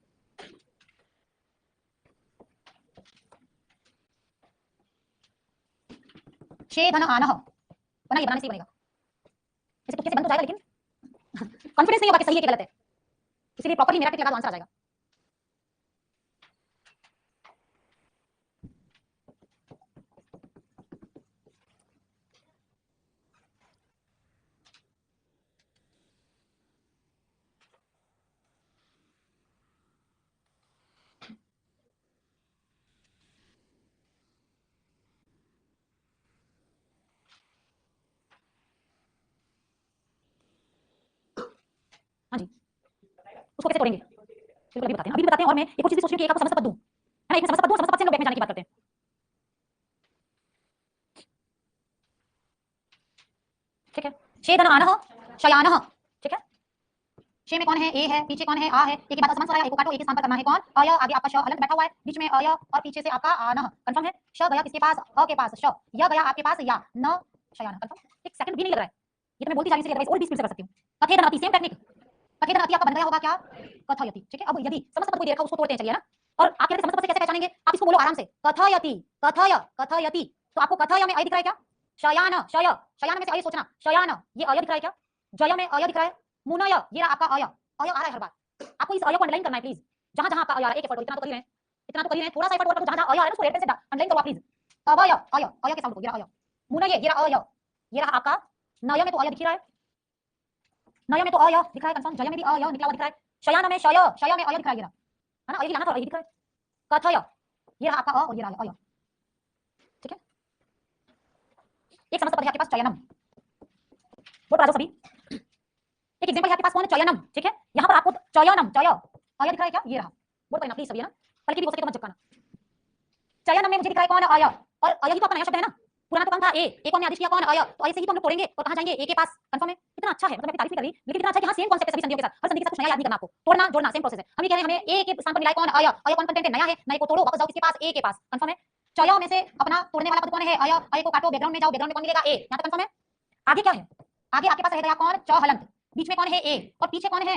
छे धन आनह, बना, ये बनाने से ही बनेगा, ऐसे तुक्के से बन तो जाएगा लेकिन कॉन्फिडेंस नहीं होगा कि सही है कि गलत है, इसीलिए प्रॉपर्ली मेरा टिक लगा तो आंसर आ जाएगा। हाँ जी, उसको कैसे तोड़ेंगे बिल्कुल अभी बताते हैं, अभी भी बताते हैं। और मैं एक और चीज सोच रही हूँ कि एक आपको समझ पद दूं, है ना, एक समझ पद दूं, समझ पद से हम लोग बैक में जाने की बात करते हैं। ठीक है, छे धन आनह शयानह, ठीक है, छे में कौन है, ए है, पीछे कौन है, आ है, एक के बाद असमान स्वर आया, एक को काटो, एक के स्थान पर करना है कौन अय, आगे आपका श हलंत बैठा हुआ है, बीच में अय और पीछे से आपका आनह, कंफर्म है। श गया किसके पास, अ के पास, श य गया आपके पास या न शयानह, कंफर्म। एक सेकंड भी नहीं लग रहा है, ये तो मैं बोलती जा रही हूं, और भी स्पीड से कर सकती हूं। कथे धनाति सेम टेक्निक, कथे धनाति आपका बन गया होगा क्या कथयति, ठीक है। अब यदि समस्त पद कोई दे रखा उसको तोड़ते हैं, चलिए ना। और आप कहते हैं समस्त पद से कैसे पहचानेंगे, आप इसको बोलो आराम से, कथयति कथय कथयति, तो आपको कथय में अय दिख रहा है क्या, शयान शय, शयान में से अय सोचना, शयान ये अय दिख रहा है क्या, जय में अय दिख रहा है, मुनय ये रहा आपका अय, अय आ रहा है हर बार, आपको इस अय को अंडरलाइन करना है प्लीज, जहां जहां आपका अय आ रहा है। एक एफर्ट, इतना तो कर ही रहे हैं, इतना तो कर ही रहे हैं, थोड़ा सा एफर्ट और करो, जहां जहां अय आ रहा है उसको रेड पेन से अंडरलाइन करो प्लीज। अवय अय, अय के साउंड को, ये रहा अय, मुनय ये रहा अय, ये रहा आपका नय में तो अय दिख रहा है, नय में तो अय दिख रहा है कंफर्म, जय में भी अय निकला हुआ दिख रहा है, शयान में शय, शय में अय दिख रहा है, ये रहा, है ना, अय लाना था, अय दिख रहा है, कथय ये रहा आपका अ और ये रहा अय, ठीक है। एक समस्त पद है आपके पास चयनम, बोल बता दो सभी, एक एग्जांपल है आपके पास कौन है चयनम, ठीक है। यहां पर आपको चयनम चय अय दिख रहा है क्या, ये रहा, बोल पाइना प्लीज सभी, है ना, बल्कि भी हो सके तो मत चिपकाना। चयनम में मुझे दिख रहा है कौन अय, और अय ही तो अपना नया शब्द है ना, पुराना तो कौन था ए, ए को हमने आदेश किया कौन अय, तो अय से ही तो हम लोग तोड़ेंगे और कहां जाएंगे ए के पास, कंफर्म है। कितना अच्छा है, मतलब मैं तारीफ नहीं कर रही, लेकिन कितना अच्छा है कि हां सेम कांसेप्ट है सभी संधियों के साथ, हर संधि के साथ कुछ नया याद नहीं करना आपको, तोड़ना जोड़ना सेम प्रोसेस है। हम ये कह रहे हैं हमें ए के स्थान पर मिला है कौन अय, अय कौन कंटेंट है नया है, नए को तोड़ो वापस जाओ किसके पास, ए के पास, कंफर्म है। चय में से अपना तोड़ने वाला पद कौन है अय, अय को काटो, बैकग्राउंड में जाओ, बैकग्राउंड में कौन मिलेगा ए, यहां तक कंफर्म है। आगे क्या है, आगे आपके पास रह गया कौन च हलंत, बीच में कौन है ए और पीछे कौन है,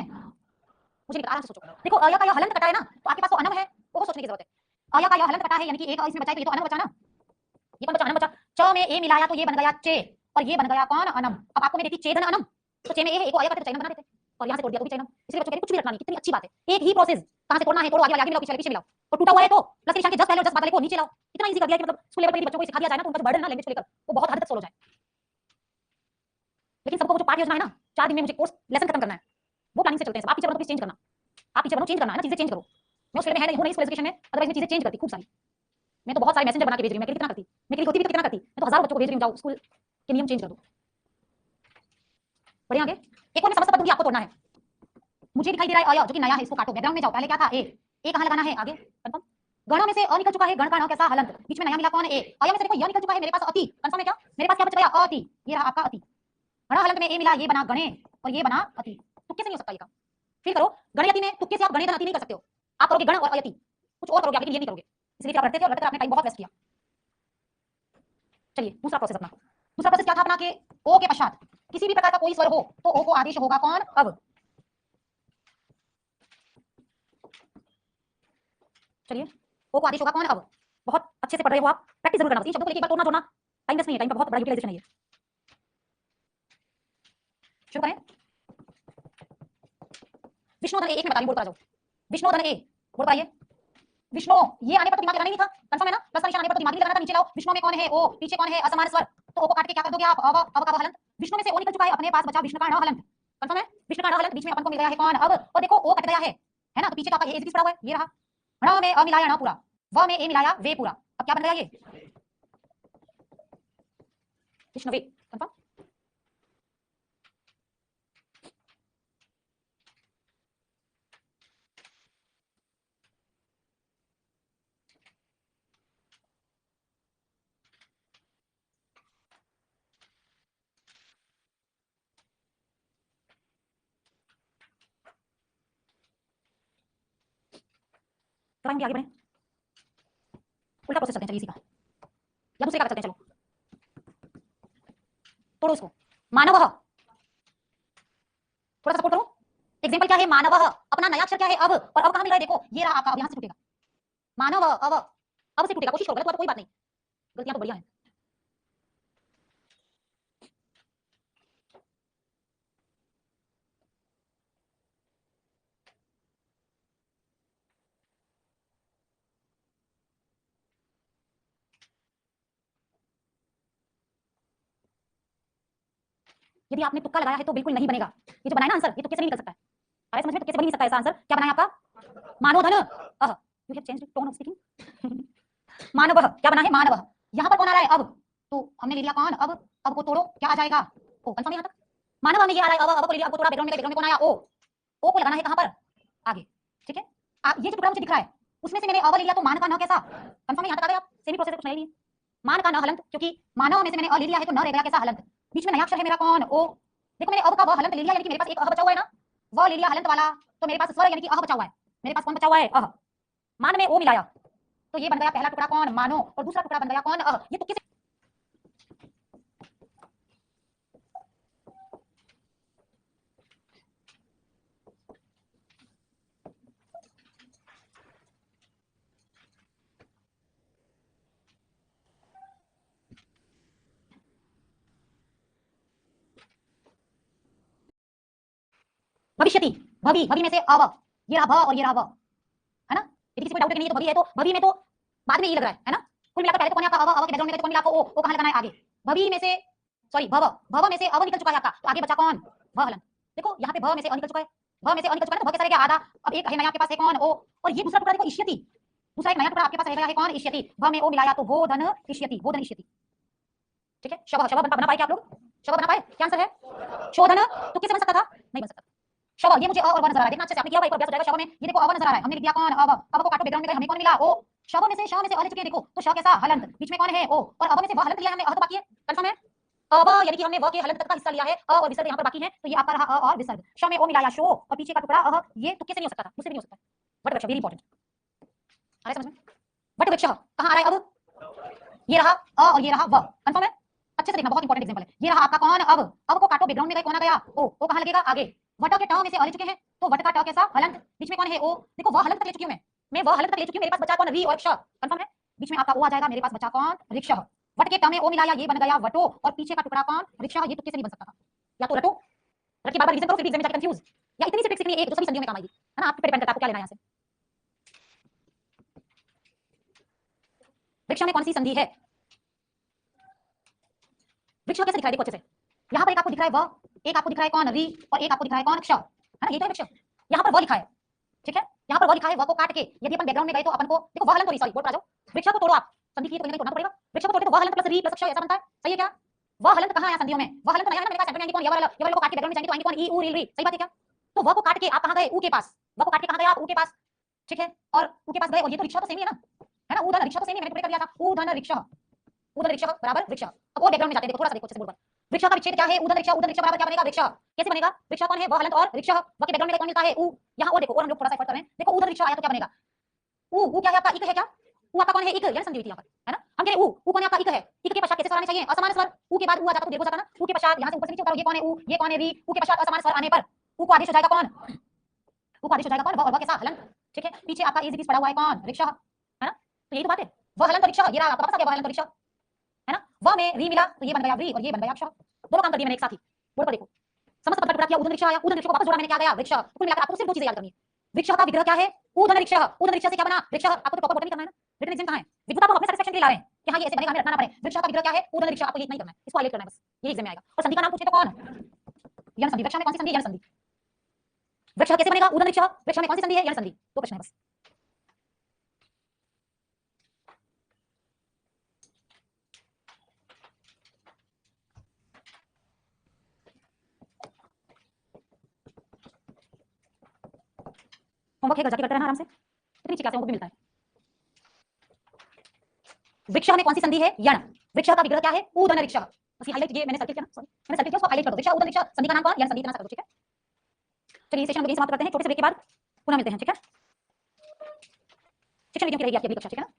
मुझे आराम से सोचो, देखो अय का यह हलंत कटा है ना, तो आपके पास तो अनम है, वो सोचने की जरूरत है। अय का यह हलंत कटा है यानी कि एक इसमें बचा है, तो ये तो अनम बचा ना, ये कौन बचा, अनम बचा। च में ए मिलाया तो ये बन गया चे, और ये बन गया कौन अनम। अब आपको मैं देती चेदन अनम, तो चे में ए है, एक को अय करते तो चैनम बना देते, और यहां से तोड़ दिया तो भी चैनम। इसलिए बच्चों के लिए कुछ भी रटना नहीं, कितनी अच्छी बात है, एक ही प्रोसेस, कहां से तोड़ना है तोड़ो, आगे वाले आगे मिलाओ, पीछे वाले पीछे मिलाओ, और टूटा हुआ है तो प्लस के निशान के जस्ट पहले और जस्ट बाद वाले को नीचे लाओ। इतना इजी कर दिया कि मतलब स्कूल लेवल पर यदि बच्चों को सिखा दिया जाए ना, तो उनका जो बर्डन है ना लैंग्वेज को लेकर, वो बहुत हद तक सोल्व हो जाए। लेकिन सबको वो जो पाठ योजना है ना, 4 दिन में मुझे कोर्स लेसन खत्म करना है, वो प्लानिंग से चलते हैं सब। आप टीचर बनो तो प्लीज चेंज करना, आप टीचर बनो, चेंज करना है ना, चीजें चेंज करो। मैं उस फील्ड में है नहीं, हूं नहीं, स्कूल एजुकेशन में, अदरवाइज मैं चीजें चेंज करती खूब सारी। मैं तो बहुत सारे मैसेंजर बना के भेज रही हूँ, मैं कितना करती, मैं होती भी तो कितना करती, मैं तो हजारों बच्चों को भेज रही हूँ, जाओ स्कूल के नियम चेंज कर दो। बढ़िया आगे एक और मैं समझ दूंगी, आपको तोड़ना है। मुझे दिखाई दे रहा है अ जो कि नया है, इसको काटो। बैकग्राउंड में जाओ, पहले क्या था ए कहां लगाना है आगे कंफर्म। गण में से अ निकल चुका है, गण का न कैसा हलंत, बीच में नया मिला कौन है ए। अय में से देखो य निकल चुका है, मेरे पास अति कंफर्म है क्या, मेरे पास क्या बच गया अति, ये रहा आपका अति। गण हलंत में ए मिला, ये बना गणे और ये बना अति, तुक्के से नहीं हो सकता ये काम। फिर करो गण यति में, तुक्के से आप गणे धन अति नहीं कर सकते हो, आप करोगे गण और अयति, कुछ और करोगे, लेकिन ये नहीं करोगे, इसलिए क्या करते थे और रटते आपने टाइम बहुत वेस्ट किया। चलिए दूसरा प्रोसेस अपना, दूसरा प्रोसेस क्या था अपना कि ओ के पश्चात किसी भी प्रकार का कोई स्वर हो तो ओ को आदेश होगा कौन अब। चलिए ओ को आदेश होगा कौन अब। बहुत अच्छे से पढ़ रहे हो आप, प्रैक्टिस जरूर करना, इन शब्दों को लेकर एक बार तोड़ना, टाइम वेस्ट नहीं है, टाइम का बहुत बड़ा यूटिलाइजेशन है ये। शुरू करें। विष्णुधन एक में बता रही, बोर्ड पर आ जाओ। विष्णुधन ए, बोर्ड पर आइए। विष्णु ये आने पर तो दिमाग लगाना ही नहीं था, कंफर्म है ना, प्लस का निशान आने पर तो दिमाग नहीं लगाना था। नीचे लाओ, विष्णु में कौन है ओ, पीछे कौन है असमान स्वर, तो ओ को काट के क्या कर दोगे आप अब का हलंत। विष्णु में से ओ निकल चुका है, अपने पास बचा विष्णु का न हलंत, कंफर्म है, विष्णु का न हलंत, बीच में अपन को मिल गया है कौन अब। और देखो ओ कट गया है ना, तो पीछे का आपका ये पड़ा हुआ है, ये रहा। ण में अ मिलाया न पूरा, व में ए मिलाया वे पूरा, अब क्या बन गया ये विष्णुवे, कंफर्म। कराएंगे आगे बढ़े, उल्टा प्रोसेस चलते हैं, चलिए इसी का, या दूसरे का चलते हैं, चलो तोड़ो इसको। मानव, थोड़ा सा सपोर्ट करो। एग्जांपल क्या है, मानव, अपना नया अक्षर क्या है अब, और अब कहां मिल रहा है देखो, ये रहा आपका, अब यहां से टूटेगा मानव, अब से टूटेगा, कोशिश करो, गलत हुआ तो कोई बात नहीं, गलतियां तो बढ़िया है। यदि आपने तुक्का लगाया है तो बिल्कुल नहीं बनेगा, ये जो बनाया ना आंसर, ये तुक्के से नहीं निकल सकता है, अरे समझ में, तुक्के से बन नहीं सकता ऐसा आंसर। क्या बनाया आपका, मानवधन, you have changed tone of speaking. Manav क्या बना है, मानव, यहां पर कौन आ रहा है अब, तो हमने ले लिया कौन अब को तोड़ो, क्या आ जाएगा ओ, कंफर्म यहां तक। मानव में ये आ रहा है अब को ले लिया, अब को तोड़ा, बैकग्राउंड में कौन आया ओ को लगाना है कहां पर आगे, ठीक है। ये जो टुकड़ा मुझे दिख रहा है उसमें से मैंने अ ले लिया, तो मान का न कैसा, कंफर्म है, यहां तक आ गए आप, सेमी प्रोसेस कुछ नहीं लिए, मान का न हलंत, क्योंकि मानव में से मैंने अ ले लिया है तो न रह गया कैसा हलंत, बीच में नया अक्षर है मेरा कौन ओ, देखो मैंने अब का व हलंत ले लिया, यानी कि मेरे पास एक अ बचा हुआ है ना, व ले लिया हलंत वाला, तो मेरे पास स्वर यानी कि अ बचा हुआ है, मेरे पास कौन बचा हुआ है अ, मान में ओ मिलाया, तो ये बन गया पहला टुकड़ा कौन मानो, और दूसरा टुकड़ा बन गया कौन ये तुक्के से। भविष्यति, भवि, भवि में से अव, ये रहा भ और ये रहा व, है ना, यदि किसी को डाउट है कि नहीं तो भवि है, तो भवि में तो बाद में ई लग रहा है ना, कुल मिलाकर पहले तो कौन है आपका अव, के बैकग्राउंड में कौन मिला आपको ओ कहां लगाना है आगे, भवि में से सॉरी भव, भव में से अव निकल चुका है आपका, तो आगे बचा कौन भ हलन, देखो यहाँ पे भ में से अ निकल चुका है, भ में से अ निकल चुका है, तो भ कैसा रह गया आधा, अब एक है नया आपके पास है कौन ओ, और ये दूसरा टुकड़ा देखो इष्यति, दूसरा एक नया टुकड़ा आपके पास रह गया है कौन इष्यति, भ में ओ मिलाया तो वो धन इष्यति, वो धन इष्यति, ठीक है। शव, शव बना पाए क्या आप लोग, शव बना पाए, क्या आंसर है शोधन, तो किसे बन सकता था, नहीं बन सकता। शव, ये मुझे अ और व नजर आ रहा है, देखना अच्छे से, आपने किया हुआ एक और अभ्यास हो जाएगा। शव में ये देखो अ व नजर आ रहा है, हमने लिख दिया कौन अब को काटो, बैकग्राउंड में गए, हमें कौन मिला ओ, शव में से श में से अ ले चुके हैं देखो, तो श कैसा हलंत, बीच में कौन है ओ, और अव में से व हलंत लिया हमने, अ तो बाकी है, कंफर्म है, अब यानी कि हमने व के हलंत तक का हिस्सा लिया है, अ और विसर्ग यहाँ पर बाकी है, तो ये आपका रहा अ और विसर्ग, श में ओ मिलाया शो, और पीछे का टुकड़ा अह, ये तुक्के से नहीं हो सकता था, मुझसे भी नहीं हो सकता, वट वृक्ष वेरी इंपॉर्टेंट, आ रहा है समझ में, वट वृक्ष कहां आ रहा है अब, ये रहा अ और ये रहा व, कंफर्म है, अच्छे से देखना, बहुत इंपॉर्टेंट एग्जांपल है, ये रहा आपका कौन अब को काटो, बैकग्राउंड में गए कौन आ गया ओ कहां लगेगा आगे, वट के ट में से अ ले चुके हैं, तो वट का ट कैसा हलंत, बीच में कौन है ओ, देखो वह हलंत तक ले चुकी हूं मैं वह हलंत तक ले चुकी हूं, मेरे पास बचा कौन री और क्ष, कंफर्म है, बीच में आपका ओ आ जाएगा, मेरे पास बचा कौन रिक्ष, वट के ट में ओ मिलाया, ये बन गया वटो, और पीछे का टुकड़ा कौन रिक्ष, ये तुक्के से नहीं बन सकता था, या तो रटो, रट के बार रीजन करो, फिर एग्जाम में जाकर कंफ्यूज, या इतनी सी ट्रिक सीखनी है एक जो सभी संधियों में काम आएगी, है ना, आप पे डिपेंड करता है आपको क्या लेना है यहां से। वृक्ष में कौन सी संधि है, वृक्ष कैसे दिखाई देखो अच्छे से, यहाँ पर एक आपको दिख रहा है व, एक आपको दिख रहा है कौन री, और एक आपको दिख रहा है कौन क्ष, है ना, ये तो है वृक्ष, यहाँ पर व लिखा है, ठीक है, यहाँ पर व लिखा है, व को काट के यदि अपन बैकग्राउंड में गए तो अपन को देखो व हलन, सॉरी बोर्ड पर आ जाओ, वृक्ष को तोड़ो आप, संधि की तो कहीं ना कहीं तोड़ना पड़ेगा। वृक्ष को तोड़ते तो वह हलंत प्लस री प्लस अक्ष ऐसा बनता है, सही है क्या? वह हलंत कहां है संधियों में? वह हलंत नहीं है ना, मैंने कहा सेंटर में कौन, ये वाला को काट के बैकग्राउंड में जाएंगे तो आएंगे कौन, ई ऊ रील री, सही बात है क्या? तो वह को काट के आप कहां गए, ऊ के पास, वह को काट के कहां गए आप, ऊ के पास, ठीक है, और ऊ के पास गए, और ये तो रिक्शा तो सेम ही है ना, है ना, ऊ धन रिक्शा तो सेम ही, मैंने पूरे कर दिया था, ऊ धन रिक्शा, ऊ धन रिक्शा बराबर वृक्ष। अब और बैकग्राउंड में जाते हैं, देखो थोड़ा सा देखो अच्छे से बोल पर। वृक्ष का विच्छेद क्या है, ऊ धन रिक्शा बराबर क्या बनेगा, वृक्ष। कैसे बनेगा, वृक्ष कौन है, वह हलंत और वृक्ष, वह के बैकग्राउंड में कौन मिलता है, ऊ। यहां और देखो, और हम लोग थोड़ा सा एफर्ट कर रहे हैं, देखो ऊ धन रिक्शा आया तो क्या बनेगा, ऊ क्या है आपका, इक है क्या, ऊ आपका कौन है, इक, यानी संधि हुई थी यहां पर, है ना, हम कह रहे ऊ कौन है आपका, इक है, इक के पश्चात कैसे स्वर आने चाहिए, असमान स्वर, ऊ के बाद ऊ आ जाता तो दीर्घ हो जाता ना, ऊ के पश्चात यहां से ऊपर से नीचे उतारो, ये कौन है ऊ, ये कौन है री, ऊ के पश्चात असमान स्वर आने पर ऊ को आदेश हो जाएगा कौन, ऊ को आदेश हो जाएगा कौन, वह, और वह कैसा, हलंत, ठीक है, पीछे आपका इज पड़ा हुआ है कौन, रिक्शा, है ना, तो यही तो बात है, वह हलंत रिक्शा, ये रहा आपका वापस आ गया, वह हलंत रिक्शा, है ना, वह में री मिला तो ये बन गया री, और ये बन गया अक्ष, दोनों काम कर दिए मैंने एक साथ ही, बोर्ड पर देखो, समस्त पद का टुकड़ा किया, उदन रिक्शा आया, उदन रिक्शा को वापस जोड़ा मैंने, क्या गया, वृक्ष, कुल मिलाकर आपको सिर्फ दो चीजें याद करनी है, वृक्ष का विग्रह क्या है, उदन रिक्शा से क्या बना, वृक्ष, आपको तो प्रॉपर नहीं करना है ना, रिटन एग्जाम कहां है, विद्युत को अपने सैटिस्फैक्शन के लिए ला रहे हैं कि हां ये ऐसे बनेगा, हमें रटना ना पड़े, वृक्ष का विग्रह क्या है, उदन रिक्शा, आपको ये नहीं करना है, इसको हाईलाइट करना है बस, ये एग्जाम में आएगा, और संधि का नाम पूछे तो कौन, यन संधि, वृक्ष में कौन सी संधि, यन संधि, वृक्ष कैसे बनेगा, उदन रिक्शा, वृक्ष में कौन सी संधि है, यन संधि, दो प्रश्न है बस। होमवर्क है, घर जाके करते रहना आराम से, इतनी अच्छी क्लासें हमको भी मिलता है। वृक्ष में कौन सी संधि है, यण, वृक्ष का विग्रह क्या है, उदन रिक्शा, बस ये हाईलाइट, ये मैंने सर्किल किया ना, सॉरी मैंने सर्किल किया, उसको हाईलाइट कर दो, वृक्ष उदन रिक्शा, संधि का नाम कौन, यण संधि, इतना सा कर दो, ठीक है। चलिए सेशन हम यही समाप्त करते हैं, छोटे से ब्रेक के बाद पुनः मिलते हैं, ठीक है। शिक्षण मीडियम की रहेगी आपकी अगली कक्षा, ठीक है ना।